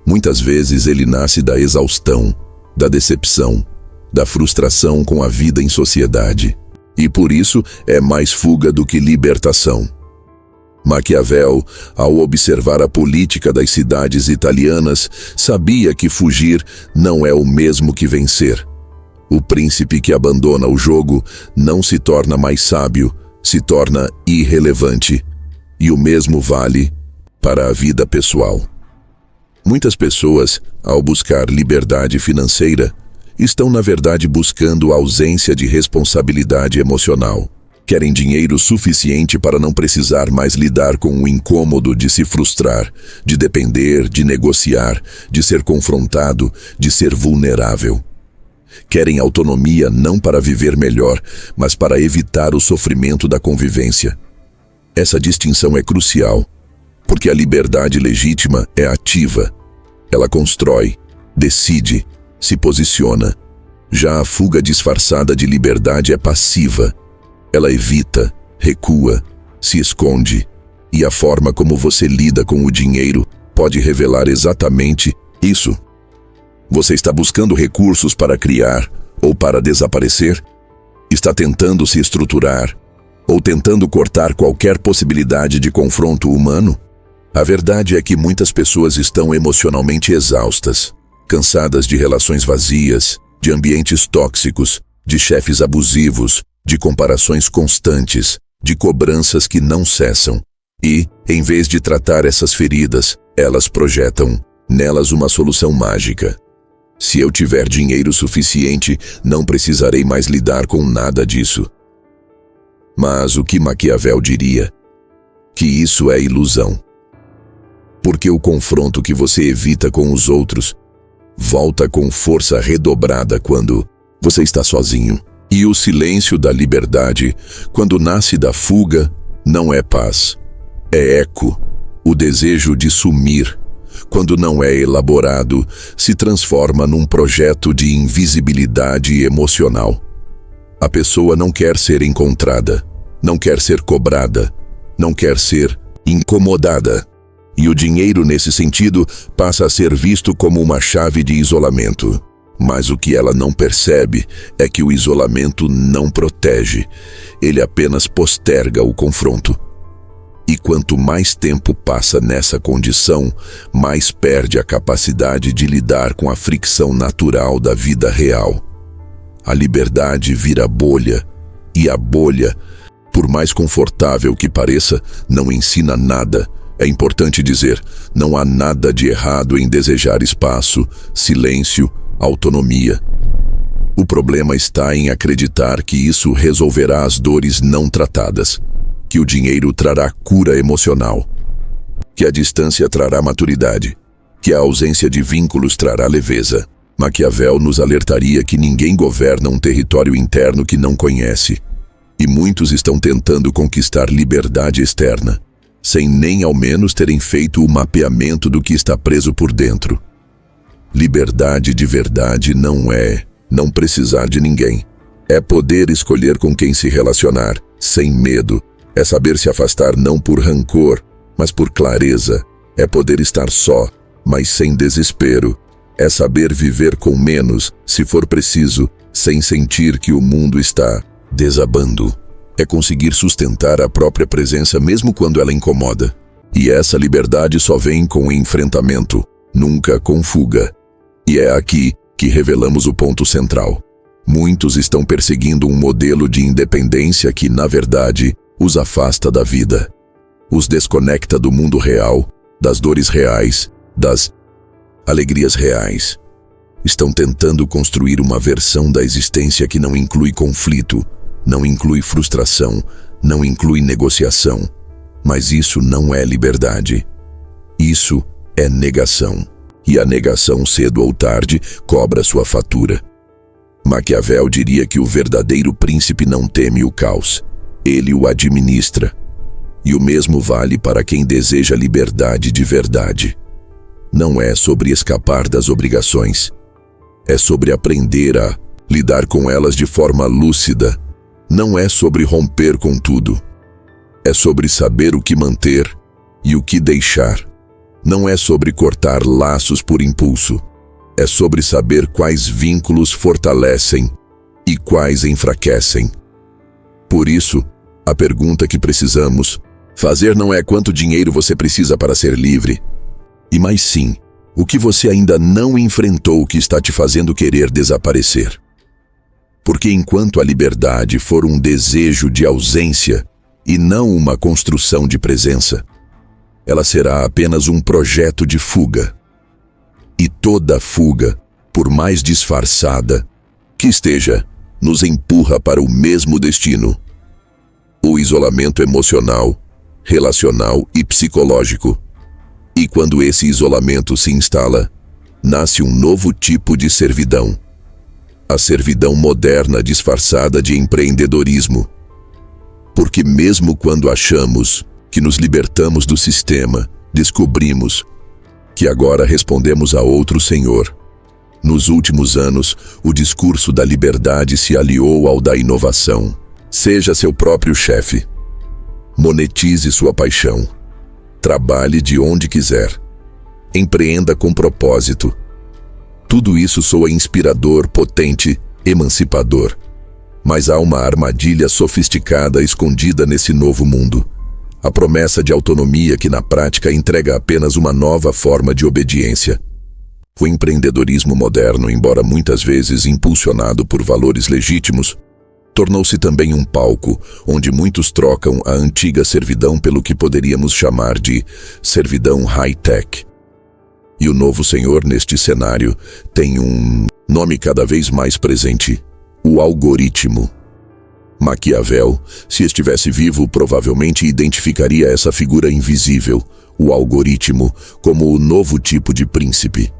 Muitas vezes ele nasce da exaustão, da decepção, da frustração com a vida em sociedade. E por isso é mais fuga do que libertação. Maquiavel, ao observar a política das cidades italianas, sabia que fugir não é o mesmo que vencer. O príncipe que abandona o jogo não se torna mais sábio, se torna irrelevante. E o mesmo vale para a vida pessoal. Muitas pessoas, ao buscar liberdade financeira, estão na verdade buscando a ausência de responsabilidade emocional. Querem dinheiro suficiente para não precisar mais lidar com o incômodo de se frustrar, de depender, de negociar, de ser confrontado, de ser vulnerável. Querem autonomia não para viver melhor, mas para evitar o sofrimento da convivência. Essa distinção é crucial, porque a liberdade legítima é ativa. Ela constrói, decide, se posiciona. Já a fuga disfarçada de liberdade é passiva. Ela evita, recua, se esconde, e a forma como você lida com o dinheiro pode revelar exatamente isso. Você está buscando recursos para criar ou para desaparecer? Está tentando se estruturar ou tentando cortar qualquer possibilidade de confronto humano? A verdade é que muitas pessoas estão emocionalmente exaustas, cansadas de relações vazias, de ambientes tóxicos, de chefes abusivos, de comparações constantes, de cobranças que não cessam. E, em vez de tratar essas feridas, elas projetam nelas uma solução mágica. Se eu tiver dinheiro suficiente, não precisarei mais lidar com nada disso. Mas o que Maquiavel diria? Que isso é ilusão. Porque o confronto que você evita com os outros volta com força redobrada quando você está sozinho. E o silêncio da liberdade, quando nasce da fuga, não é paz. É eco, o desejo de sumir, quando não é elaborado, se transforma num projeto de invisibilidade emocional. A pessoa não quer ser encontrada, não quer ser cobrada, não quer ser incomodada. E o dinheiro, nesse sentido, passa a ser visto como uma chave de isolamento. Mas o que ela não percebe é que o isolamento não protege, ele apenas posterga o confronto. E quanto mais tempo passa nessa condição, mais perde a capacidade de lidar com a fricção natural da vida real. A liberdade vira bolha, e a bolha, por mais confortável que pareça, não ensina nada. É importante dizer, não há nada de errado em desejar espaço, silêncio, autonomia. O problema está em acreditar que isso resolverá as dores não tratadas, que o dinheiro trará cura emocional, que a distância trará maturidade, que a ausência de vínculos trará leveza. Maquiavel nos alertaria que ninguém governa um território interno que não conhece, e muitos estão tentando conquistar liberdade externa, sem nem ao menos terem feito o mapeamento do que está preso por dentro. Liberdade de verdade não é não precisar de ninguém. É poder escolher com quem se relacionar, sem medo. É saber se afastar não por rancor, mas por clareza. É poder estar só, mas sem desespero. É saber viver com menos, se for preciso, sem sentir que o mundo está desabando. É conseguir sustentar a própria presença mesmo quando ela incomoda. E essa liberdade só vem com enfrentamento, nunca com fuga. E é aqui que revelamos o ponto central. Muitos estão perseguindo um modelo de independência que, na verdade, os afasta da vida. Os desconecta do mundo real, das dores reais, das alegrias reais. Estão tentando construir uma versão da existência que não inclui conflito, não inclui frustração, não inclui negociação. Mas isso não é liberdade. Isso é negação. E a negação, cedo ou tarde, cobra sua fatura. Maquiavel diria que o verdadeiro príncipe não teme o caos. Ele o administra. E o mesmo vale para quem deseja liberdade de verdade. Não é sobre escapar das obrigações. É sobre aprender a lidar com elas de forma lúcida. Não é sobre romper com tudo. É sobre saber o que manter e o que deixar. Não é sobre cortar laços por impulso. É sobre saber quais vínculos fortalecem e quais enfraquecem. Por isso, a pergunta que precisamos fazer não é quanto dinheiro você precisa para ser livre, e mais sim, o que você ainda não enfrentou que está te fazendo querer desaparecer. Porque enquanto a liberdade for um desejo de ausência e não uma construção de presença, ela será apenas um projeto de fuga. E toda fuga, por mais disfarçada que esteja, nos empurra para o mesmo destino: o isolamento emocional, relacional e psicológico. E quando esse isolamento se instala, nasce um novo tipo de servidão. A servidão moderna disfarçada de empreendedorismo. Porque mesmo quando achamos que nos libertamos do sistema, descobrimos que agora respondemos a outro senhor. Nos últimos anos, o discurso da liberdade se aliou ao da inovação. Seja seu próprio chefe. Monetize sua paixão. Trabalhe de onde quiser. Empreenda com propósito. Tudo isso soa inspirador, potente, emancipador. Mas há uma armadilha sofisticada escondida nesse novo mundo. A promessa de autonomia que na prática entrega apenas uma nova forma de obediência. O empreendedorismo moderno, embora muitas vezes impulsionado por valores legítimos, tornou-se também um palco onde muitos trocam a antiga servidão pelo que poderíamos chamar de servidão high-tech. E o novo senhor neste cenário tem um nome cada vez mais presente: o algoritmo. Maquiavel, se estivesse vivo, provavelmente identificaria essa figura invisível, o algoritmo, como o novo tipo de príncipe.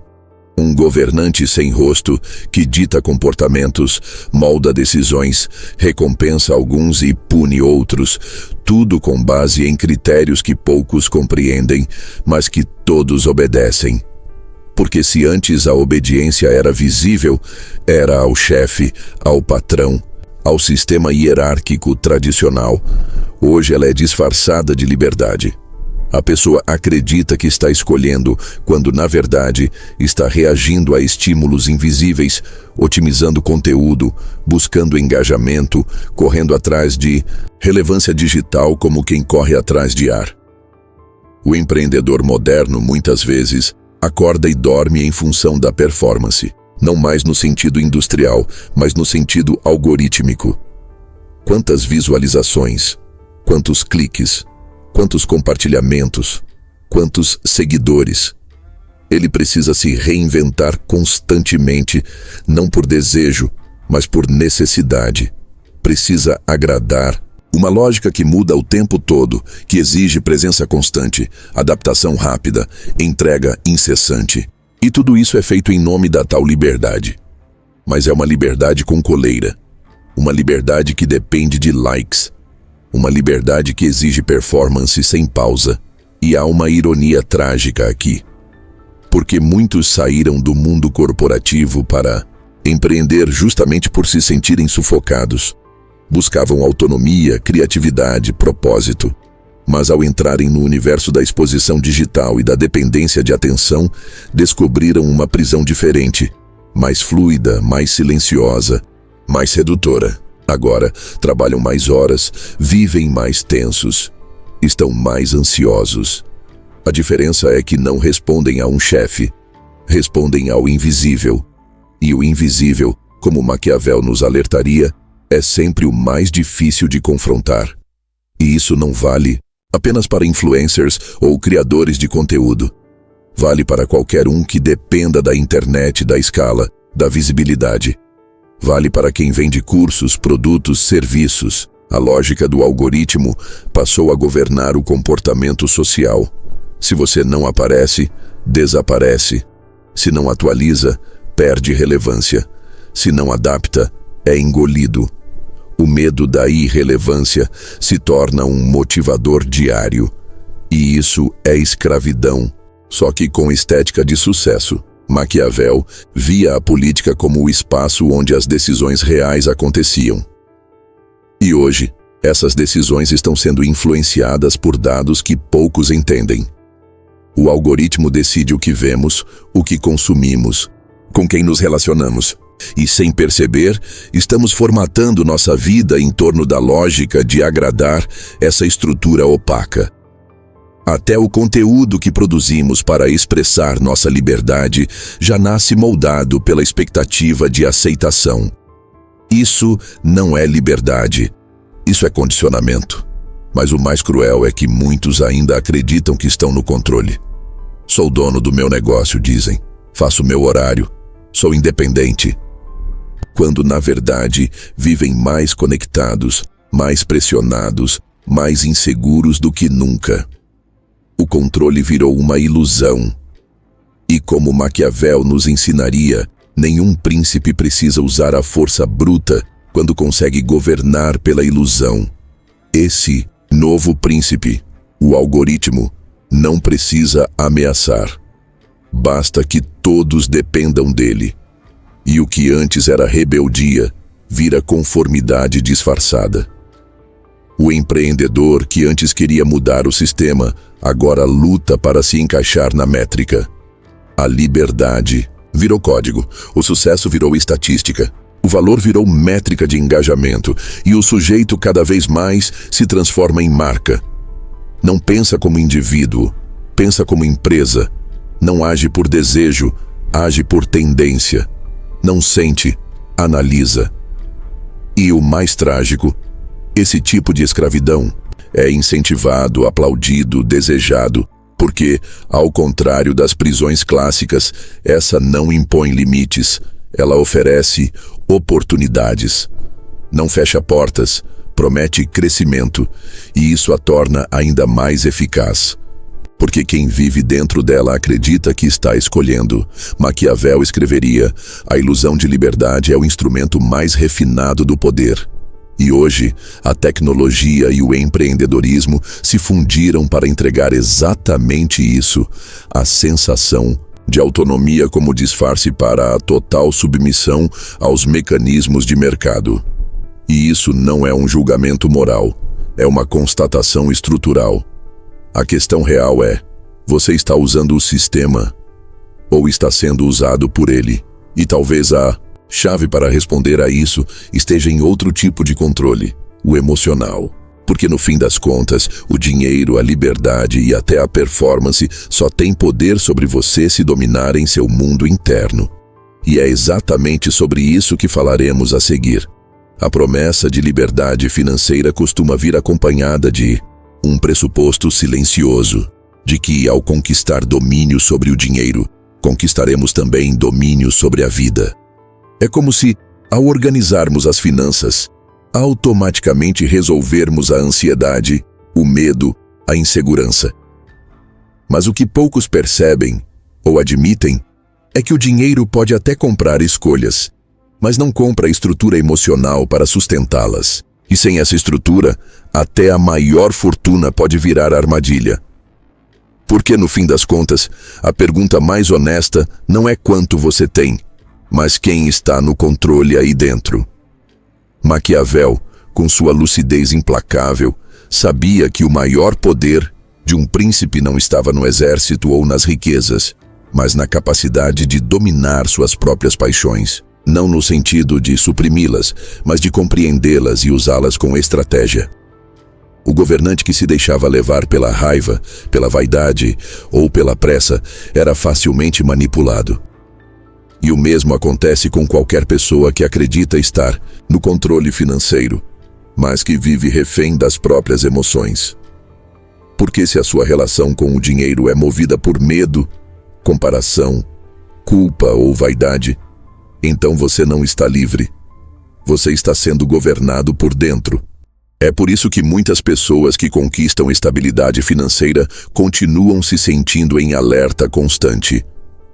Um governante sem rosto que dita comportamentos, molda decisões, recompensa alguns e pune outros, tudo com base em critérios que poucos compreendem, mas que todos obedecem. Porque se antes a obediência era visível, era ao chefe, ao patrão, ao sistema hierárquico tradicional. Hoje ela é disfarçada de liberdade. A pessoa acredita que está escolhendo, quando na verdade está reagindo a estímulos invisíveis, otimizando conteúdo, buscando engajamento, correndo atrás de relevância digital como quem corre atrás de ar. O empreendedor moderno, muitas vezes, acorda e dorme em função da performance, não mais no sentido industrial, mas no sentido algorítmico. Quantas visualizações, quantos cliques, quantos compartilhamentos, quantos seguidores. Ele precisa se reinventar constantemente, não por desejo, mas por necessidade. Precisa agradar. Uma lógica que muda o tempo todo, que exige presença constante, adaptação rápida, entrega incessante. E tudo isso é feito em nome da tal liberdade. Mas é uma liberdade com coleira. Uma liberdade que depende de likes. Uma liberdade que exige performance sem pausa. E há uma ironia trágica aqui. Porque muitos saíram do mundo corporativo para empreender justamente por se sentirem sufocados. Buscavam autonomia, criatividade, propósito. Mas ao entrarem no universo da exposição digital e da dependência de atenção, descobriram uma prisão diferente, mais fluida, mais silenciosa, mais sedutora. Agora, trabalham mais horas, vivem mais tensos, estão mais ansiosos. A diferença é que não respondem a um chefe, respondem ao invisível. E o invisível, como Maquiavel nos alertaria, é sempre o mais difícil de confrontar. E isso não vale apenas para influencers ou criadores de conteúdo. Vale para qualquer um que dependa da internet, da escala, da visibilidade. Vale para quem vende cursos, produtos, serviços. A lógica do algoritmo passou a governar o comportamento social. Se você não aparece, desaparece. Se não atualiza, perde relevância. Se não adapta, é engolido. O medo da irrelevância se torna um motivador diário. E isso é escravidão, só que com estética de sucesso. Maquiavel via a política como o espaço onde as decisões reais aconteciam. E hoje, essas decisões estão sendo influenciadas por dados que poucos entendem. O algoritmo decide o que vemos, o que consumimos, com quem nos relacionamos. E sem perceber, estamos formatando nossa vida em torno da lógica de agradar essa estrutura opaca. Até o conteúdo que produzimos para expressar nossa liberdade já nasce moldado pela expectativa de aceitação. Isso não é liberdade, isso é condicionamento. Mas o mais cruel é que muitos ainda acreditam que estão no controle. Sou dono do meu negócio, dizem. Faço meu horário. Sou independente. Quando, na verdade, vivem mais conectados, mais pressionados, mais inseguros do que nunca. O controle virou uma ilusão. E como Maquiavel nos ensinaria, nenhum príncipe precisa usar a força bruta quando consegue governar pela ilusão. Esse novo príncipe, o algoritmo, não precisa ameaçar. Basta que todos dependam dele. E o que antes era rebeldia, vira conformidade disfarçada. O empreendedor que antes queria mudar o sistema, agora luta para se encaixar na métrica. A liberdade virou código, o sucesso virou estatística, o valor virou métrica de engajamento e o sujeito cada vez mais se transforma em marca. Não pensa como indivíduo, pensa como empresa. Não age por desejo, age por tendência. Não sente, analisa. E o mais trágico, esse tipo de escravidão é incentivado, aplaudido, desejado, porque, ao contrário das prisões clássicas, essa não impõe limites, ela oferece oportunidades. Não fecha portas, promete crescimento, e isso a torna ainda mais eficaz. Porque quem vive dentro dela acredita que está escolhendo. Maquiavel escreveria: a ilusão de liberdade é o instrumento mais refinado do poder. E hoje, a tecnologia e o empreendedorismo se fundiram para entregar exatamente isso, a sensação de autonomia como disfarce para a total submissão aos mecanismos de mercado. E isso não é um julgamento moral, é uma constatação estrutural. A questão real é: você está usando o sistema ou está sendo usado por ele? E talvez a chave para responder a isso esteja em outro tipo de controle, o emocional. Porque no fim das contas, o dinheiro, a liberdade e até a performance só têm poder sobre você se dominarem seu mundo interno. E é exatamente sobre isso que falaremos a seguir. A promessa de liberdade financeira costuma vir acompanhada de um pressuposto silencioso, de que ao conquistar domínio sobre o dinheiro, conquistaremos também domínio sobre a vida. É como se, ao organizarmos as finanças, automaticamente resolvermos a ansiedade, o medo, a insegurança. Mas o que poucos percebem, ou admitem, é que o dinheiro pode até comprar escolhas, mas não compra a estrutura emocional para sustentá-las. E sem essa estrutura, até a maior fortuna pode virar armadilha. Porque, no fim das contas, a pergunta mais honesta não é quanto você tem, mas quem está no controle aí dentro. Maquiavel, com sua lucidez implacável, sabia que o maior poder de um príncipe não estava no exército ou nas riquezas, mas na capacidade de dominar suas próprias paixões. Não no sentido de suprimi-las, mas de compreendê-las e usá-las com estratégia. O governante que se deixava levar pela raiva, pela vaidade ou pela pressa era facilmente manipulado. E o mesmo acontece com qualquer pessoa que acredita estar no controle financeiro, mas que vive refém das próprias emoções. Porque se a sua relação com o dinheiro é movida por medo, comparação, culpa ou vaidade, então você não está livre. Você está sendo governado por dentro. É por isso que muitas pessoas que conquistam estabilidade financeira continuam se sentindo em alerta constante.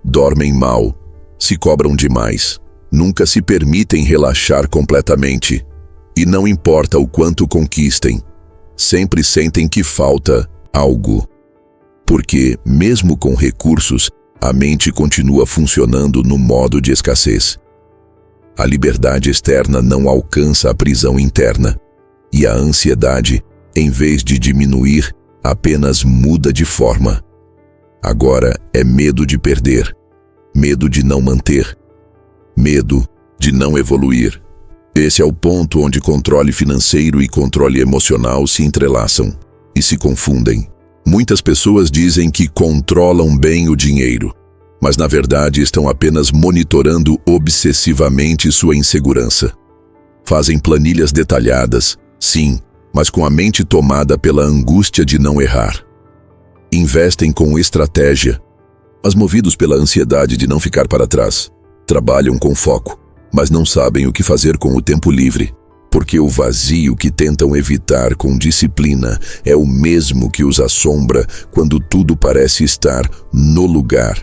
Dormem mal, se cobram demais, nunca se permitem relaxar completamente. E não importa o quanto conquistem, sempre sentem que falta algo. Porque, mesmo com recursos, a mente continua funcionando no modo de escassez. A liberdade externa não alcança a prisão interna. E a ansiedade, em vez de diminuir, apenas muda de forma. Agora é medo de perder, medo de não manter, medo de não evoluir. Esse é o ponto onde controle financeiro e controle emocional se entrelaçam e se confundem. Muitas pessoas dizem que controlam bem o dinheiro, mas na verdade estão apenas monitorando obsessivamente sua insegurança. Fazem planilhas detalhadas, sim, mas com a mente tomada pela angústia de não errar. Investem com estratégia, mas movidos pela ansiedade de não ficar para trás. Trabalham com foco, mas não sabem o que fazer com o tempo livre. Porque o vazio que tentam evitar com disciplina é o mesmo que os assombra quando tudo parece estar no lugar.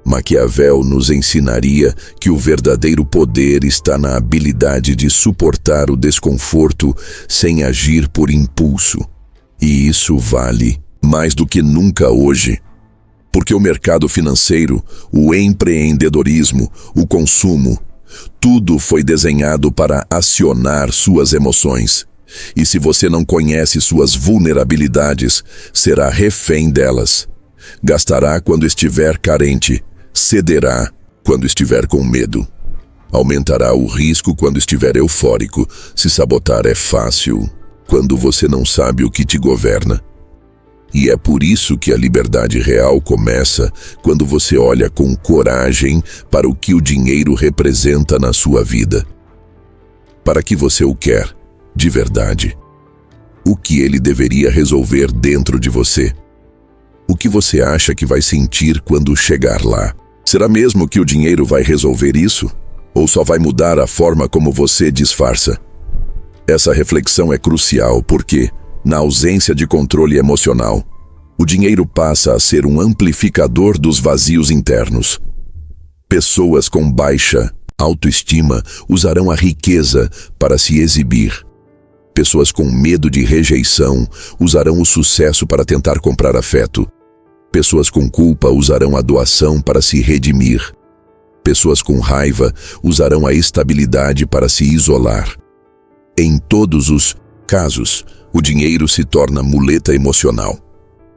Maquiavel nos ensinaria que o verdadeiro poder está na habilidade de suportar o desconforto sem agir por impulso. E isso vale mais do que nunca hoje. Porque o mercado financeiro, o empreendedorismo, o consumo, tudo foi desenhado para acionar suas emoções. E se você não conhece suas vulnerabilidades, será refém delas. Gastará quando estiver carente, cederá quando estiver com medo. Aumentará o risco quando estiver eufórico. Se sabotar é fácil, quando você não sabe o que te governa. E é por isso que a liberdade real começa quando você olha com coragem para o que o dinheiro representa na sua vida. Para que você o quer, de verdade. O que ele deveria resolver dentro de você. O que você acha que vai sentir quando chegar lá? Será mesmo que o dinheiro vai resolver isso? Ou só vai mudar a forma como você disfarça? Essa reflexão é crucial porque, na ausência de controle emocional, O dinheiro passa a ser um amplificador dos vazios internos. Pessoas com baixa autoestima usarão a riqueza para se exibir. Pessoas com medo de rejeição usarão o sucesso para tentar comprar afeto. Pessoas com culpa usarão a doação para se redimir. Pessoas com raiva usarão a estabilidade para se isolar. Em todos os casos, o dinheiro se torna muleta emocional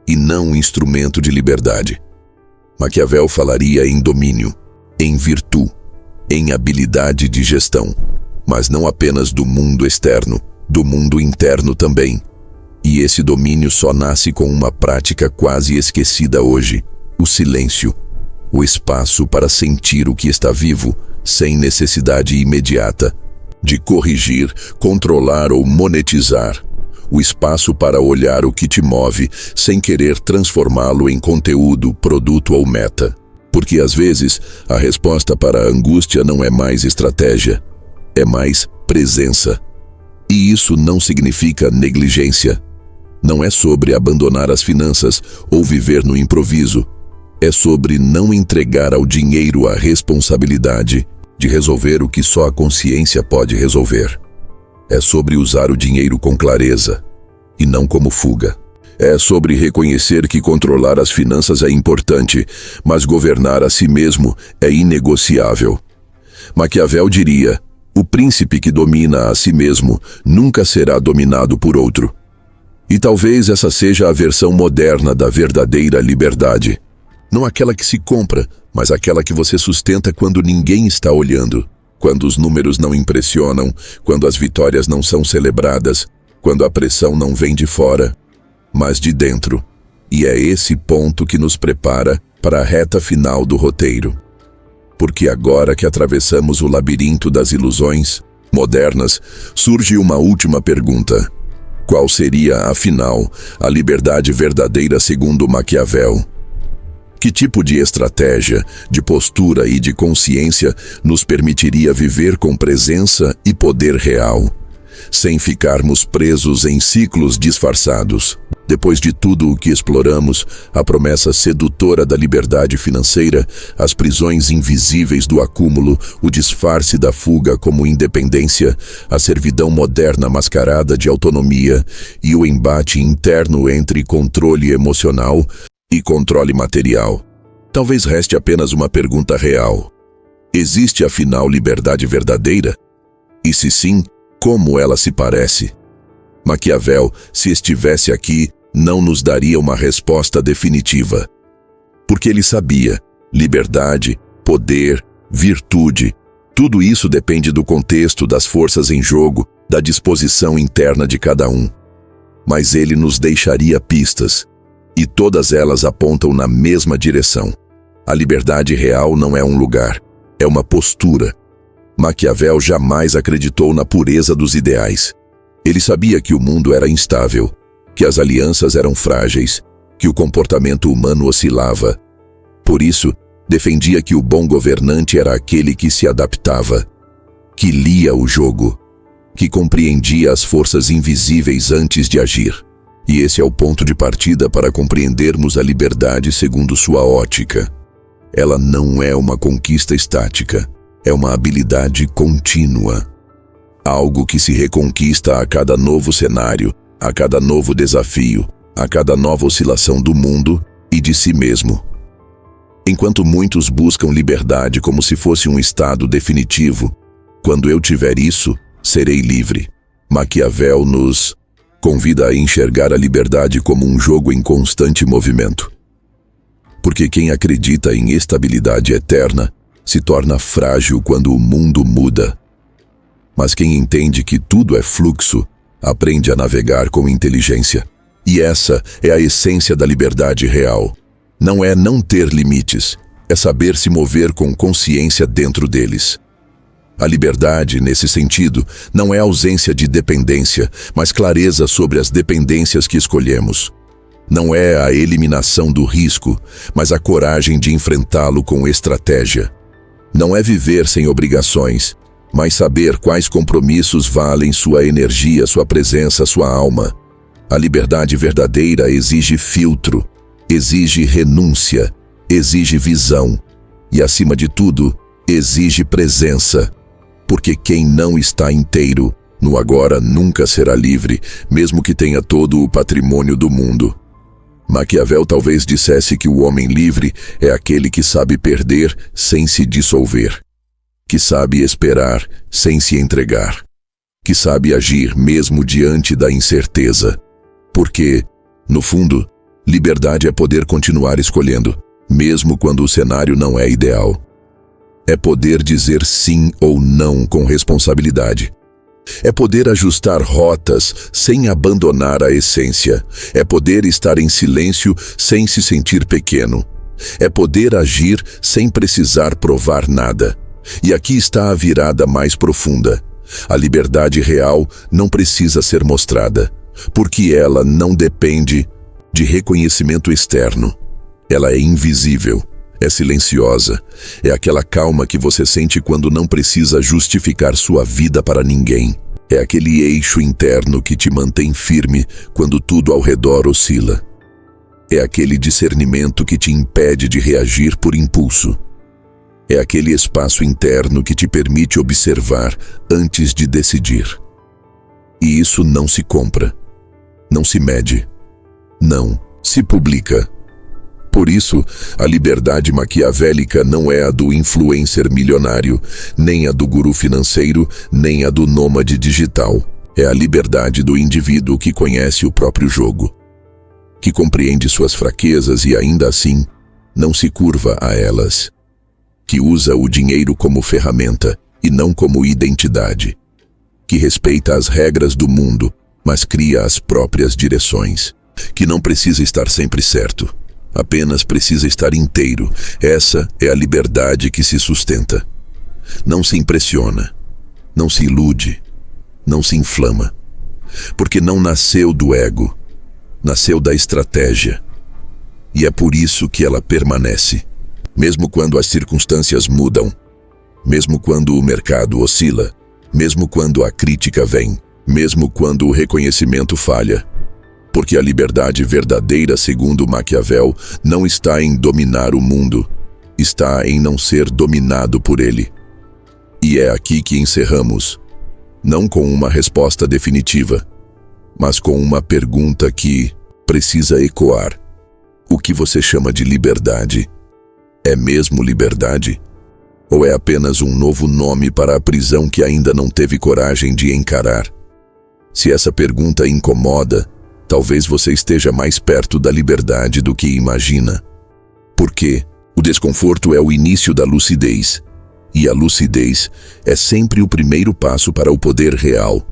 e não um instrumento de liberdade. Maquiavel falaria em domínio, em virtude, em habilidade de gestão, mas não apenas do mundo externo, do mundo interno também. E esse domínio só nasce com uma prática quase esquecida hoje: o silêncio, o espaço para sentir o que está vivo, sem necessidade imediata de corrigir, controlar ou monetizar. O espaço para olhar o que te move, sem querer transformá-lo em conteúdo, produto ou meta. Porque às vezes, a resposta para a angústia não é mais estratégia, é mais presença. E isso não significa negligência. Não é sobre abandonar as finanças ou viver no improviso. É sobre não entregar ao dinheiro a responsabilidade de resolver o que só a consciência pode resolver. É sobre usar o dinheiro com clareza e não como fuga. É sobre reconhecer que controlar as finanças é importante, mas governar a si mesmo é inegociável. Maquiavel diria: o príncipe que domina a si mesmo nunca será dominado por outro. E talvez essa seja a versão moderna da verdadeira liberdade. Não aquela que se compra, mas aquela que você sustenta quando ninguém está olhando. Quando os números não impressionam, quando as vitórias não são celebradas, quando a pressão não vem de fora, mas de dentro. E é esse ponto que nos prepara para a reta final do roteiro. Porque agora que atravessamos o labirinto das ilusões modernas, surge uma última pergunta. Qual seria, afinal, a liberdade verdadeira segundo Maquiavel? Que tipo de estratégia, de postura e de consciência nos permitiria viver com presença e poder real, sem ficarmos presos em ciclos disfarçados? Depois de tudo o que exploramos, a promessa sedutora da liberdade financeira, as prisões invisíveis do acúmulo, o disfarce da fuga como independência, a servidão moderna mascarada de autonomia e o embate interno entre controle emocional e controle material. Talvez reste apenas uma pergunta real: existe afinal liberdade verdadeira? E se sim, como ela se parece? Maquiavel, se estivesse aqui, não nos daria uma resposta definitiva. Porque ele sabia: liberdade, poder, virtude, tudo isso depende do contexto, das forças em jogo, da disposição interna de cada um. Mas ele nos deixaria pistas. E todas elas apontam na mesma direção. A liberdade real não é um lugar, é uma postura. Maquiavel jamais acreditou na pureza dos ideais. Ele sabia que o mundo era instável, que as alianças eram frágeis, que o comportamento humano oscilava. Por isso, defendia que o bom governante era aquele que se adaptava, que lia o jogo, que compreendia as forças invisíveis antes de agir. E esse é o ponto de partida para compreendermos a liberdade segundo sua ótica. Ela não é uma conquista estática, é uma habilidade contínua. Algo que se reconquista a cada novo cenário, a cada novo desafio, a cada nova oscilação do mundo e de si mesmo. Enquanto muitos buscam liberdade como se fosse um estado definitivo, quando eu tiver isso, serei livre. Maquiavel nos convida a enxergar a liberdade como um jogo em constante movimento. Porque quem acredita em estabilidade eterna se torna frágil quando o mundo muda. Mas quem entende que tudo é fluxo, aprende a navegar com inteligência. E essa é a essência da liberdade real. Não é não ter limites, é saber se mover com consciência dentro deles. A liberdade, nesse sentido, não é ausência de dependência, mas clareza sobre as dependências que escolhemos. Não é a eliminação do risco, mas a coragem de enfrentá-lo com estratégia. Não é viver sem obrigações, mas saber quais compromissos valem sua energia, sua presença, sua alma. A liberdade verdadeira exige filtro, exige renúncia, exige visão e, acima de tudo, exige presença. Porque quem não está inteiro no agora nunca será livre, mesmo que tenha todo o patrimônio do mundo. Maquiavel talvez dissesse que o homem livre é aquele que sabe perder sem se dissolver, que sabe esperar sem se entregar, que sabe agir mesmo diante da incerteza. Porque, no fundo, liberdade é poder continuar escolhendo, mesmo quando o cenário não é ideal. É poder dizer sim ou não com responsabilidade. É poder ajustar rotas sem abandonar a essência. É poder estar em silêncio sem se sentir pequeno. É poder agir sem precisar provar nada. E aqui está a virada mais profunda. A liberdade real não precisa ser mostrada, porque ela não depende de reconhecimento externo. Ela é invisível. É silenciosa, é aquela calma que você sente quando não precisa justificar sua vida para ninguém. É aquele eixo interno que te mantém firme quando tudo ao redor oscila. É aquele discernimento que te impede de reagir por impulso. É aquele espaço interno que te permite observar antes de decidir. E isso não se compra, não se mede, não se publica. Por isso, a liberdade maquiavélica não é a do influencer milionário, nem a do guru financeiro, nem a do nômade digital. É a liberdade do indivíduo que conhece o próprio jogo, que compreende suas fraquezas e ainda assim não se curva a elas, que usa o dinheiro como ferramenta e não como identidade, que respeita as regras do mundo, mas cria as próprias direções, que não precisa estar sempre certo. Apenas precisa estar inteiro. Essa é a liberdade que se sustenta. Não se impressiona, não se ilude, não se inflama. Porque não nasceu do ego, nasceu da estratégia. E é por isso que ela permanece. Mesmo quando as circunstâncias mudam, mesmo quando o mercado oscila, mesmo quando a crítica vem, mesmo quando o reconhecimento falha. Porque a liberdade verdadeira, segundo Maquiavel, não está em dominar o mundo, está em não ser dominado por ele. E é aqui que encerramos, não com uma resposta definitiva, mas com uma pergunta que precisa ecoar. O que você chama de liberdade? É mesmo liberdade? Ou é apenas um novo nome para a prisão que ainda não teve coragem de encarar? Se essa pergunta incomoda, talvez você esteja mais perto da liberdade do que imagina. Porque o desconforto é o início da lucidez, e a lucidez é sempre o primeiro passo para o poder real.